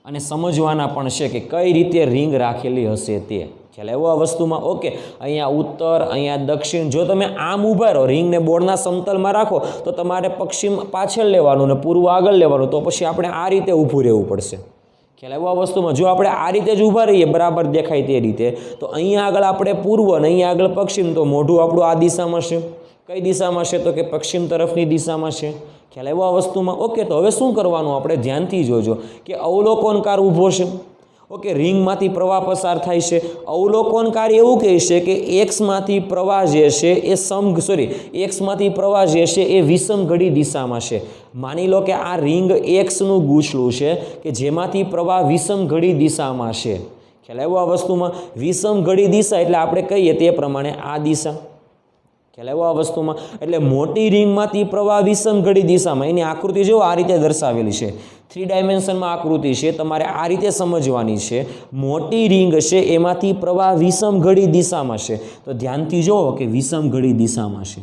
અને સમજવાના પણ છે કે કઈ રીતે રિંગ રાખેલી હશે તે. ખ્યાલ આવ્યો આ વસ્તુમાં? ઓકે, અહીંયા ઉત્તર, અહીંયા દક્ષિણ. જો તમે આમ ઊભા રહો, રિંગને બોર્ડના સમતલમાં રાખો તો તમારે પશ્ચિમ પાછળ લેવાનું ને પૂર્વ આગળ લેવાનું, તો પછી આપણે આ રીતે ઊભું રહેવું પડશે. ખ્યાલ આવ્યો આ વસ્તુમાં? જો આપણે આ રીતે જ ઊભા રહીએ બરાબર દેખાય તે રીતે, તો અહીંયા આગળ આપણે પૂર્વ અને અહીંયા આગળ પશ્ચિમ, તો મોઢું આપણું આ દિશામાં છે. કઈ દિશામાં છે, તો કે પશ્ચિમ તરફની દિશામાં છે. ખ્યાલ આવ્યો આ વસ્તુમાં? ઓકે, તો હવે શું કરવાનું આપણે? ધ્યાનથી જોજો કે અવલોકનકાર ઊભો છે, ઓકે, રિંગમાંથી પ્રવાહ પસાર થાય છે. અવલોકનકારી એવું કહે છે કે એક્સમાંથી પ્રવાહ જે છે એ એક્સમાંથી પ્રવાહ જે છે એ વિષમ ઘડી દિશામાં છે. માની લો કે આ રિંગ એક્સનું ગૂંચળું છે કે જેમાંથી પ્રવાહ વિષમ ઘડી દિશામાં છે. ખ્યાલ આવ્યો આ વસ્તુમાં? વિષમ ઘડી દિશા એટલે આપણે કહીએ તે પ્રમાણે આ દિશા. ખ્યાલ આવ્યો આ વસ્તુમાં? એટલે મોટી રિંગમાંથી પ્રવાહ વિષમ ઘડી દિશામાં, એની આકૃતિ જો આ રીતે દર્શાવેલી છે. 3 ડાયમેન્શનમાં આકૃતિ છે, તમારે આ રીતે સમજવાની છે. મોટી રિંગ છે એમાંથી પ્રવાહ વિષમ ઘડી દિશામાં છે. તો ધ્યાનથી જુઓ કે વિષમ ઘડી દિશામાં છે.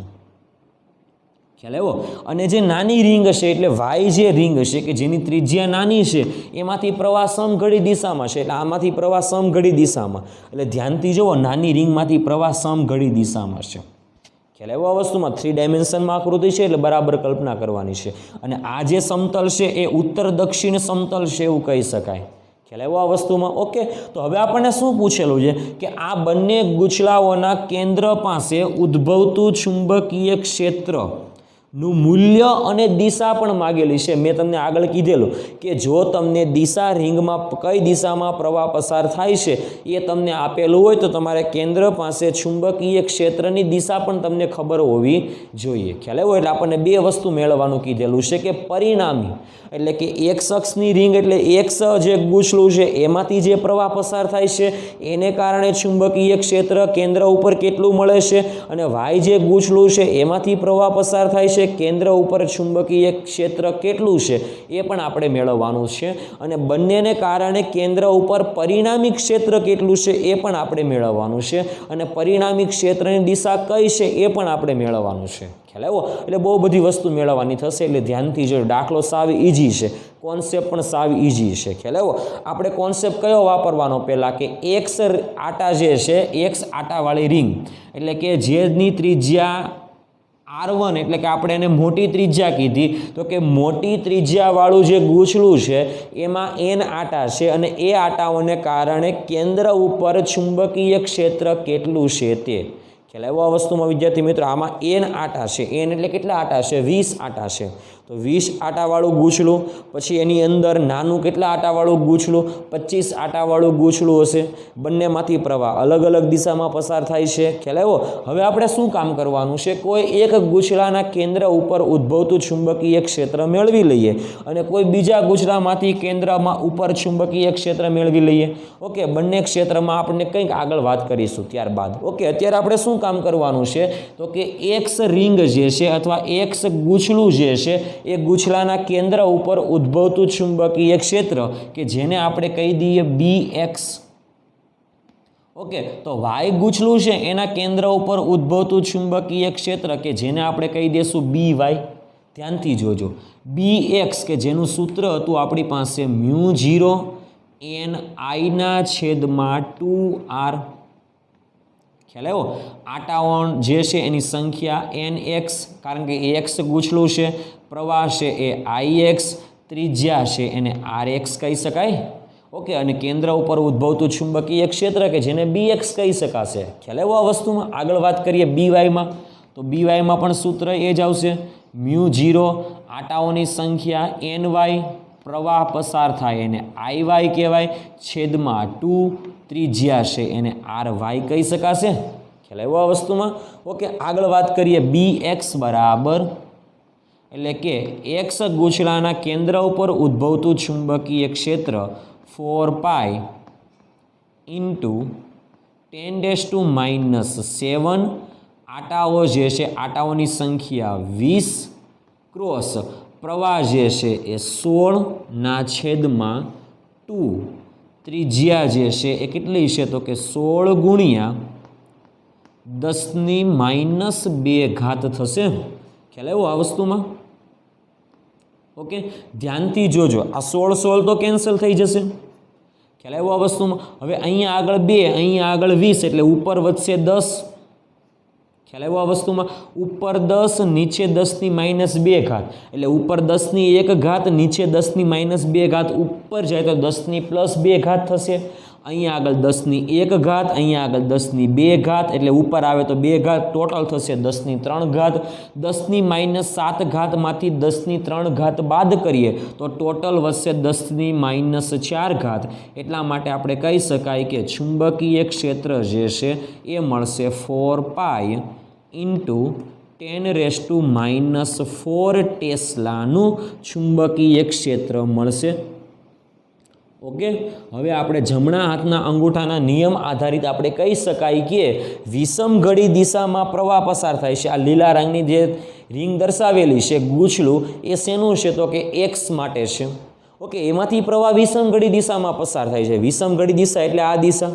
ખ્યાલ આવ્યો? અને જે નાની રિંગ છે એટલે વાય જે રિંગ છે કે જેની ત્રિજ્યા નાની છે એમાંથી પ્રવાહ સમઘડી દિશામાં છે. એટલે આમાંથી પ્રવાહ સમઘડી દિશામાં. એટલે ધ્યાનથી જુઓ, નાની રિંગમાંથી પ્રવાહ સમઘડી દિશામાં છે. ખ્યાલ આવ્યો આ વસ્તુમાં? 3 ડાયમેન્શનમાં આકૃતિ છે એટલે બરાબર કલ્પના કરવાની છે. અને આ જે સમતલ છે એ ઉત્તર દક્ષિણ સમતલ છે એવું કહી શકાય. ખ્યાલ આવ્યો આ વસ્તુમાં? ઓકે, તો હવે આપણને શું પૂછેલું છે કે આ બંને ગૂંચળાઓના કેન્દ્ર પાસે ઉદ્ભવતું ચુંબકીય ક્ષેત્ર નું મૂલ્ય અને દિશા પણ માગેલી છે. મેં તમને આગળ કીધેલું કે જો તમને દિશા રિંગમાં કઈ દિશામાં પ્રવાહ પસાર થાય છે એ તમને આપેલું હોય તો તમારે કેન્દ્ર પાસે ચુંબકીય ક્ષેત્રની દિશા પણ તમને ખબર હોવી જોઈએ. ખ્યાલ આવ્યો? એટલે આપણને બે વસ્તુ મેળવવાનું કીધેલું છે કે પરિણામી એટલે કે એક્સ અક્ષની રિંગ એટલે એક્સ જે ગૂંચળું છે એમાંથી જે પ્રવાહ પસાર થાય છે એને કારણે ચુંબકીય ક્ષેત્ર કેન્દ્ર ઉપર કેટલું મળે છે, અને વાય જે ગૂંચળું છે એમાંથી પ્રવાહ પસાર થાય છે કેન્દ્ર ઉપર ચુંબકીય ક્ષેત્ર કેટલું છે એ પણ આપણે મેળવવાનું છે. અને બંનેને કારણે કેન્દ્ર ઉપર પરિણામી ક્ષેત્ર કેટલું છે એ પણ આપણે મેળવવાનું છે. અને પરિણામી ક્ષેત્રની દિશા કઈ છે એ પણ આપણે મેળવવાનું છે. ખ્યાલ આવ્યો? એટલે બહુ બધી વસ્તુ મેળવવાની થશે. એટલે ધ્યાનથી જો, દાખલો સાવ ઇઝી છે, કોન્સેપ્ટ પણ સાવ ઇઝી છે. ખ્યાલ આવ્યો? આપણે કોન્સેપ્ટ કયો વાપરવાનો પહેલાં કે એક્સ આટા જે છે, એક્સ આટાવાળી રિંગ એટલે કે જેની ત્રિજ્યા R1 એટલે કે આપણે એને મોટી ત્રિજ્યા કીધી, તો કે મોટી ત્રિજ્યાવાળું જે ગૂંચળું છે એમાં n આટા છે અને એ આટાઓને કારણે કેન્દ્ર ઉપર ચુંબકીય ક્ષેત્ર કેટલું છે તે. ખ્યાલ આવ્યો આ વસ્તુમાં વિદ્યાર્થી મિત્રો? આમાં n આટા છે. n એટલે કેટલા આટા છે? 20 આટા છે. તો 20 આટાવાળું ગૂંચળું, પછી એની અંદર નાનું કેટલા આટાવાળું ગૂંચળું? 25 આટાવાળું ગૂંચળું હશે. બંનેમાંથી પ્રવાહ અલગ અલગ દિશામાં પસાર થાય છે. ખ્યાલ આવ્યો? હવે આપણે શું કામ કરવાનું છે? કોઈ એક ગૂંચળાના કેન્દ્ર ઉપર ઉદ્ભવતું ચુંબકીય ક્ષેત્ર મેળવી લઈએ અને કોઈ બીજા ગૂંચળામાંથી કેન્દ્રમાં ઉપર ચુંબકીય ક્ષેત્ર મેળવી લઈએ. ઓકે, બંને ક્ષેત્રમાં આપણે કંઈક આગળ વાત કરીશું ત્યારબાદ. ઓકે, અત્યારે આપણે શું કામ કરવાનું છે તો કે એક્સ રિંગ જે છે અથવા એક્સ ગૂંચળું જે છે એ ગૂંચળાના કેન્દ્ર ઉપર ઉદ્ભવતું ચુંબકીય ક્ષેત્ર કે જેને આપણે કહી દઈએ BX. ઓકે, તો વાય ગૂંચળું છે એના કેન્દ્ર ઉપર ઉદ્ભવતું ચુંબકીય ક્ષેત્ર કે જેને આપણે કહી દઈશું BY. ધ્યાનથી જોજો, BX કે જેનું સૂત્ર હતું આપણી પાસે μ0 Ni/2R. ખ્યાલ આવ્યો? આટાઓ જે છે એની સંખ્યા NX, કારણ કે એક્સ ગૂંચળું છે, પ્રવાહ છે એ IX, ત્રિજ્યા છે એને RX કહી શકાય. ઓકે, અને કેન્દ્ર ઉપર ઉદ્ભવતું ચુંબકીય ક્ષેત્ર કે જેને BX કહી શકાશે. ખ્યાલ આવ્યો આ વસ્તુમાં? આગળ વાત કરીએ BYમાં, તો BYમાં પણ સૂત્ર એ જ આવશે μ0 આટાઓની સંખ્યા NY, પ્રવાહ પસાર થાય એને IY કહેવાય, છેદમાં 2 ત્રિજ્યા છે એને RY કહી શકાશે. ખ્યાલ આવ્યો આ વસ્તુમાં? ઓકે, આગળ વાત કરીએ BX બરાબર એટલે કે એક્સ ગૂંચળાના કેન્દ્ર ઉપર ઉદ્ભવતું ચુંબકીય ક્ષેત્ર 4π × 10⁻⁷ આટાઓ જે છે આટાઓની સંખ્યા 20 ક્રોસ પ્રવાહ જે છે એ 16/2 ત્રિજ્યા જે છે એ કેટલી છે તો કે 16 × 10⁻² થશે. ખ્યાલ આવ્યો આ વસ્તુમાં? ઓકે, ધ્યાનથી જોજો, આ 16 તો કેન્સલ થઈ જશે. ખ્યાલ આવ્યો આ વસ્તુમાં? હવે અહીંયા આગળ 2, અહીંયા આગળ 20 એટલે ઉપર વધશે 10. ખ્યાલ આવ્યો આ વસ્તુમાં? ઉપર 10, નીચે 10⁻², એટલે ઉપર 10⁻1, નીચે 10⁻², ઉપર જાય તો 10⁻2 થશે. અહીંયા આગળ 10⁻1 ઘાત, અહીંયા આગળ 10⁻2 ઘાત, એટલે ઉપર આવે તો 2 ઘાત, ટોટલ થશે 10⁻3 ઘાત. 10⁻7 ઘાતમાંથી 10⁻3 ઘાત બાદ કરીએ તો ટોટલ વધશે 10⁻4 ઘાત. એટલા માટે આપણે કહી શકાય કે ચુંબકીય ક્ષેત્ર જે છે એ મળશે 4π ઇન્ટુ 10⁻⁴ ટેસ્લાનું ચુંબકીય ક્ષેત્ર મળશે. ઓકે, હવે આપણે જમણા હાથના અંગૂઠાના નિયમ આધારિત આપણે કહી શકાય કે વિષમ ઘડી દિશામાં પ્રવાહ પસાર થાય છે. આ લીલા રંગની જે રિંગ દર્શાવેલી છે ગૂંચળું, એ શેનું છે તો કે એક્સ માટે છે. ઓકે, એમાંથી પ્રવાહ વિષમ ઘડી દિશામાં પસાર થાય છે. વિષમ ઘડી દિશા એટલે આ દિશા.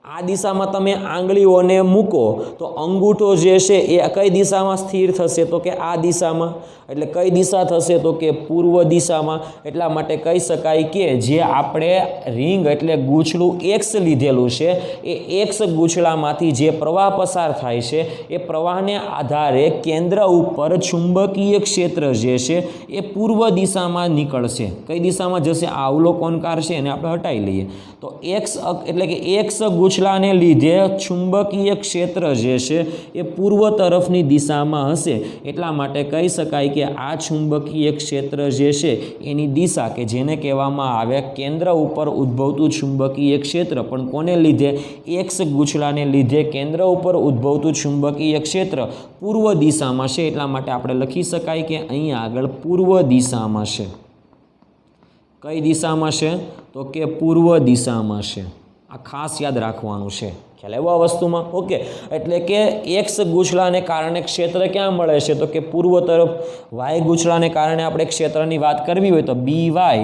આ દિશામાં તમે આંગળીઓને મૂકો તો અંગૂઠો જે છે એ કઈ દિશામાં સ્થિર થશે તો કે આ દિશામાં. એટલે કઈ દિશા થશે તો કે પૂર્વ દિશામાં. એટલા માટે કહી શકાય કે જે આપણે રિંગ એટલે ગૂંચળું એક્સ લીધેલું છે એ એક્સ ગૂંચળામાંથી જે પ્રવાહ પસાર થાય છે એ પ્રવાહને આધારે કેન્દ્ર ઉપર ચુંબકીય ક્ષેત્ર જે છે એ પૂર્વ દિશામાં નીકળશે. કઈ દિશામાં જશે? આ અવલોકનકાર છે એને આપણે હટાવી લઈએ તો એક્સ એટલે કે એક્સ ગૂંચળાને લીધે ચુંબકીય ક્ષેત્ર જે છે એ પૂર્વ તરફની દિશામાં હશે. એટલા માટે કહી શકાય કે આ ચુંબકીય ક્ષેત્ર જે છે એની દિશા કે જેને કહેવામાં આવે કેન્દ્ર ઉપર ઉદ્ભવતું ચુંબકીય ક્ષેત્ર, પણ કોને લીધે? એક્સ ગૂંચળાને લીધે કેન્દ્ર ઉપર ઉદ્ભવતું ચુંબકીય ક્ષેત્ર પૂર્વ દિશામાં છે. એટલા માટે આપણે લખી શકાય કે અહીંયા આગળ પૂર્વ દિશામાં છે. કઈ દિશામાં છે તો કે પૂર્વ દિશામાં છે. આ ખાસ યાદ રાખવાનું છે. ખ્યાલ આવ્યો આ વસ્તુમાં? ઓકે, એટલે કે એક્સ ગૂંચળાને કારણે ક્ષેત્ર ક્યાં મળે છે તો કે પૂર્વ તરફ. વાય ગૂંચળાને કારણે આપણે ક્ષેત્રની વાત કરવી હોય તો BY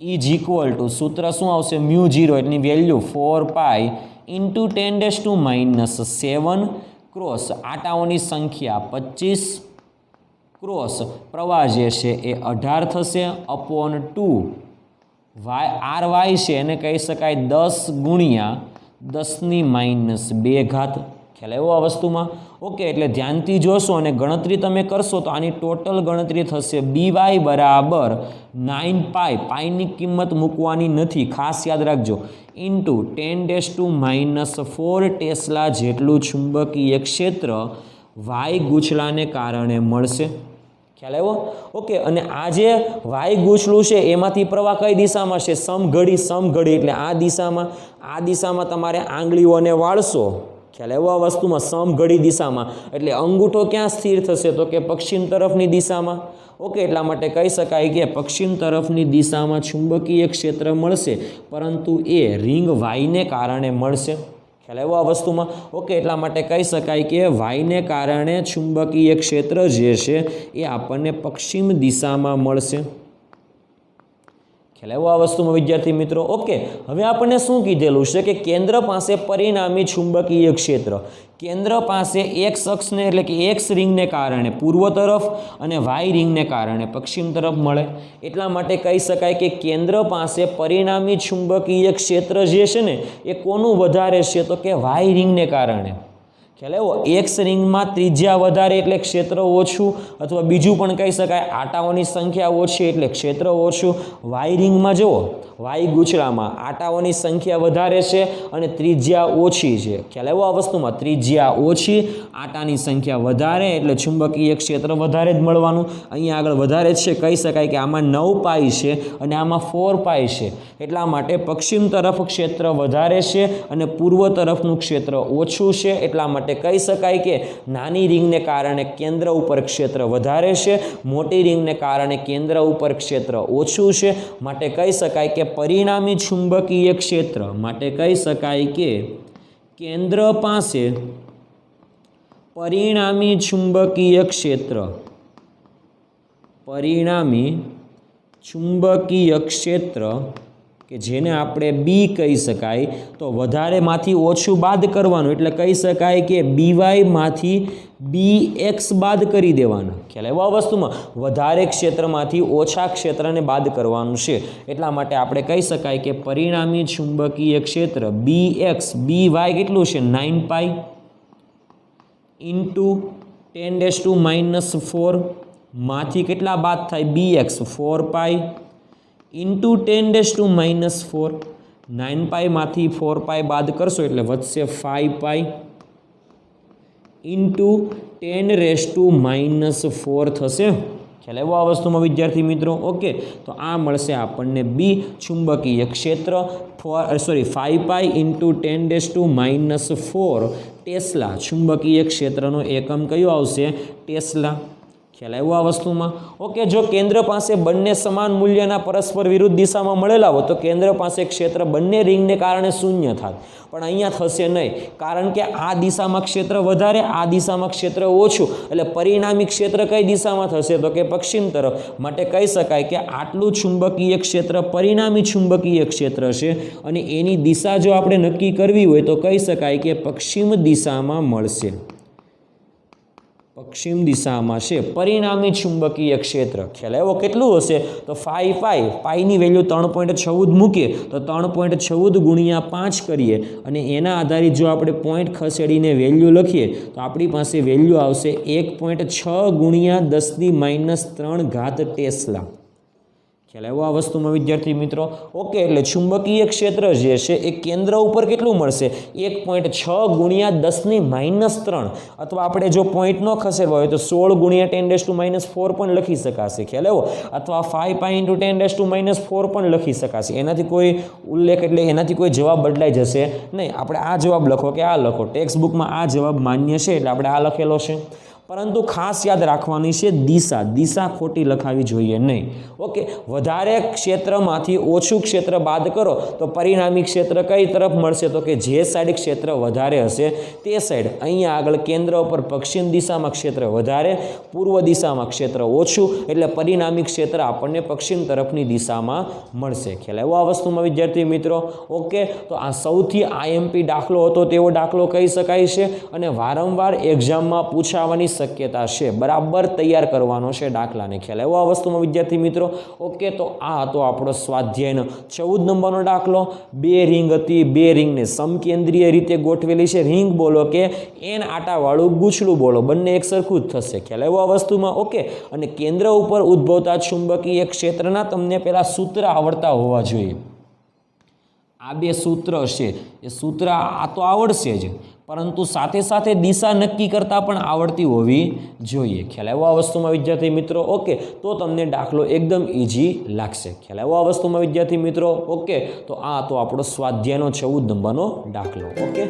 ઇઝ ઇક્વલ ટુ સૂત્ર શું આવશે? μ0 એટલી વેલ્યુ 4π ઇન્ટુ 10⁻⁷ ક્રોસ આટાઓની સંખ્યા 25 ક્રોસ પ્રવાહ જે છે એ 18 થશે અપોન 2 RY છે એને કહી શકાય 10 ગુણ્યા 10⁻2 ઘાત. ખ્યાલ આવ્યો આ વસ્તુમાં? ઓકે, એટલે ધ્યાનથી જોશો અને ગણતરી તમે કરશો તો આની ટોટલ ગણતરી થશે BY બરાબર 9π. પાઈની કિંમત મૂકવાની નથી, ખાસ યાદ રાખજો. ઇન્ટુ 10⁻⁴ ટેસ્લા જેટલું ચુંબકીય ક્ષેત્ર વાય ગૂંચળાને કારણે મળશે. ખ્યાલ આવ્યો? ઓકે, અને આ જે વાય ગૂંચળું છે એમાંથી પ્રવાહ કઈ દિશામાં છે? સમઘડી. સમઘડી એટલે આ દિશામાં. આ દિશામાં તમારે આંગળીઓને વાળશો. ખ્યાલ આવ્યો આ વસ્તુમાં? સમઘડી દિશામાં. એટલે અંગૂઠો ક્યાં સ્થિર થશે તો કે પશ્ચિમ તરફની દિશામાં. ઓકે, એટલા માટે કહી શકાય કે પશ્ચિમ તરફની દિશામાં ચુંબકીય ક્ષેત્ર મળશે, પરંતુ એ રિંગ વાયને કારણે મળશે. ખ્યાલ આવ્યો આ વસ્તુમાં? ઓકે, એટલા માટે કહી શકાય કે વાયને કારણે ચુંબકીય ક્ષેત્ર જે છે એ આપણને પશ્ચિમ દિશામાં મળશે. ખ્યાલ આવ્યો આ વસ્તુમાં વિદ્યાર્થી મિત્રો? ઓકે, હવે આપણને શું કીધેલું છે કે કેન્દ્ર પાસે પરિણામી ચુંબકીય ક્ષેત્ર કેન્દ્ર પાસે એક્સ અક્ષને એટલે કે એક્સ રિંગને કારણે પૂર્વ તરફ અને વાય રિંગને કારણે પશ્ચિમ તરફ મળે. એટલા માટે કહી શકાય કે કેન્દ્ર પાસે પરિણામી ચુંબકીય ક્ષેત્ર જે છે ને એ કોનું વધારે છે તો કે વાય રિંગને કારણે. ખ્યાલ આવ્યો? એક્સ રિંગમાં ત્રિજ્યા વધારે એટલે ક્ષેત્ર ઓછું, અથવા બીજું પણ કહી શકાય આટાઓની સંખ્યા ઓછી એટલે ક્ષેત્ર ઓછું. વાય રિંગમાં જુઓ, વાય ગૂંચળામાં આટાઓની સંખ્યા વધારે છે અને ત્રિજ્યા ઓછી છે. ખ્યાલ આવ્યો આ વસ્તુમાં? ત્રિજ્યા ઓછી, આટાની સંખ્યા વધારે એટલે ચુંબકીય ક્ષેત્ર વધારે જ મળવાનું. અહીંયા આગળ વધારે જ છે, કહી શકાય કે આમાં 9π છે અને આમાં 4π છે. એટલા માટે પશ્ચિમ તરફ ક્ષેત્ર વધારે છે અને પૂર્વ તરફનું ક્ષેત્ર ઓછું છે. એટલા માટે કહી શકાય કે નાની રિંગને કારણે કેન્દ્ર ઉપર ક્ષેત્ર વધારે છે, મોટી રિંગને કારણે કેન્દ્ર ઉપર ક્ષેત્ર ઓછું છે. માટે કહી શકાય કે પરિણામી ચુંબકીય ક્ષેત્ર માટે કહી શકાય કે કેન્દ્ર પાસે પરિણામી ચુંબકીય ક્ષેત્ર પરિણામી ચુંબકીય ક્ષેત્ર કે જેને આપણે બી કહી શકાય, તો વધારેમાંથી ઓછું બાદ કરવાનું એટલે કહી શકાય કે BY માંથી BX બાદ કરી દેવાના. ખ્યાલ આવ્યો આ વસ્તુમાં? વધારે ક્ષેત્રમાંથી ઓછા ક્ષેત્રને બાદ કરવાનું છે. એટલા માટે આપણે કહી શકાય કે પરિણામી ચુંબકીય ક્ષેત્ર BX BY કેટલું છે? 9π ઇન્ટુ 10⁻⁴ માંથી કેટલા બાદ થાય? BX 4π into 10⁻⁴. 9π માંથી 4π બાદ કરશો એટલે વધશે 5π ઇન્ટુ 10⁻⁻4 થશે। ખ્યાલ આવ્યો આ વસ્તુમાં વિદ્યાર્થી મિત્રો? ઓકે, તો આ મળશે આપણને બી ચુંબકીય ક્ષેત્ર 5π ઇન્ટુ 10⁻⁻4 ટેસ્લા। ચુંબકીય ક્ષેત્રનો એકમ કયો આવશે? ટેસ્લા। ખ્યાલ આવ્યો આ વસ્તુમાં? ઓકે, જો કેન્દ્ર પાસે બંને સમાન મૂલ્યના પરસ્પર વિરુદ્ધ દિશામાં મળેલા હોય તો કેન્દ્ર પાસે ક્ષેત્ર બંને રિંગને કારણે શૂન્ય થાય, પણ અહીંયા થશે નહીં, કારણ કે આ દિશામાં ક્ષેત્ર વધારે, આ દિશામાં ક્ષેત્ર ઓછું, એટલે પરિણામી ક્ષેત્ર કઈ દિશામાં થશે? તો કે પશ્ચિમ તરફ। માટે કહી શકાય કે આટલું ચુંબકીય ક્ષેત્ર પરિણામી ચુંબકીય ક્ષેત્ર છે, અને એની દિશા જો આપણે નક્કી કરવી હોય તો કહી શકાય કે પશ્ચિમ દિશામાં મળશે। પશ્ચિમ દિશામાં છે પરિણામી ચુંબકીય ક્ષેત્ર। ખ્યાલ આવ્યો? કેટલું હશે? તો 5π, પાઈની વેલ્યુ 3.14 મૂકીએ તો 3.14 ગુણ્યા 5 કરીએ, અને એના આધારિત જો આપણે પોઈન્ટ ખસેડીને વેલ્યુ લખીએ તો આપણી પાસે વેલ્યુ આવશે 1.6 ગુણ્યા 10⁻³ ટેસ્લા। ખ્યાલ આવ્યો આ વસ્તુમાં વિદ્યાર્થી મિત્રો? ઓકે, એટલે ચુંબકીય ક્ષેત્ર જે છે એ કેન્દ્ર ઉપર કેટલું મળશે? 1.6 ગુણ્યા 10⁻³ અથવા આપણે જો પોઈન્ટ ન ખસેડવા હોય તો 16 ગુણ્યા 10⁻⁴ પણ લખી શકાશે। ખ્યાલ આવ્યો? અથવા 5π ઇન્ટુ 10⁻⁴ પણ લખી શકાશે। એનાથી કોઈ ઉલ્લેખ એટલે એનાથી કોઈ જવાબ બદલાઈ જશે નહીં। આપણે આ જવાબ લખો કે આ લખો, ટેક્સ્ટ બુકમાં આ જવાબ માન્ય છે એટલે આપણે આ લખેલો છે। પરંતુ ખાસ યાદ રાખવાની છે દિશા ખોટી લખાવી જોઈએ નહીં। ઓકે, વધારે ક્ષેત્રમાંથી ઓછું ક્ષેત્ર બાદ કરો તો પરિણામી ક્ષેત્ર કઈ તરફ મળશે? તો કે જે સાઈડ ક્ષેત્ર વધારે હશે તે સાઈડ। અહીંયા આગળ કેન્દ્ર ઉપર પશ્ચિમ દિશામાં ક્ષેત્ર વધારે, પૂર્વ દિશામાં ક્ષેત્ર ઓછું, એટલે પરિણામી ક્ષેત્ર આપણને પશ્ચિમ તરફની દિશામાં મળશે। ખ્યાલ આવ્યો આ વસ્તુમાં વિદ્યાર્થી મિત્રો? ઓકે, તો આ સૌથી આઈએમપી દાખલો હતો તેવો દાખલો કહી શકાય છે, અને વારંવાર એક્ઝામમાં પૂછાવાની શક્યતા છે। બરાબર તૈયાર કરવાનો છે દાખલાને। ખ્યાલ આવ્યો આ વસ્તુમાં વિદ્યાર્થી મિત્રો? ઓકે, તો આ હતો આપણો સ્વાધ્યાયનો 14 નંબરનો દાખલો। બે રિંગ હતી, બે રિંગને સમકેન્દ્રીય રીતે ગોઠવેલી છે। રિંગ બોલો કે એન આટાવાળું ગૂંચળું બોલો, બંને એક સરખું જ થશે। ખ્યાલ આવ્યો આ વસ્તુમાં? ઓકે, અને કેન્દ્ર ઉપર ઉદ્ભવતા ચુંબકીય ક્ષેત્રના તમને પહેલા સૂત્ર આવડતા હોવા જોઈએ। આ બે સૂત્ર છે એ સૂત્ર આ તો આવડશે જ, પરંતુ સાથે સાથે દિશા નક્કી કરતાં પણ આવડતી હોવી જોઈએ। ખ્યાલ આવ્યો આ વસ્તુમાં વિદ્યાર્થી મિત્રો? ઓકે, તો તમને દાખલો એકદમ ઇઝી લાગશે। ખ્યાલ આવ્યો આ વસ્તુમાં વિદ્યાર્થી મિત્રો? ઓકે, તો આ તો આપણો સ્વાધ્યાયનો 14 નંબરનો દાખલો। ઓકે।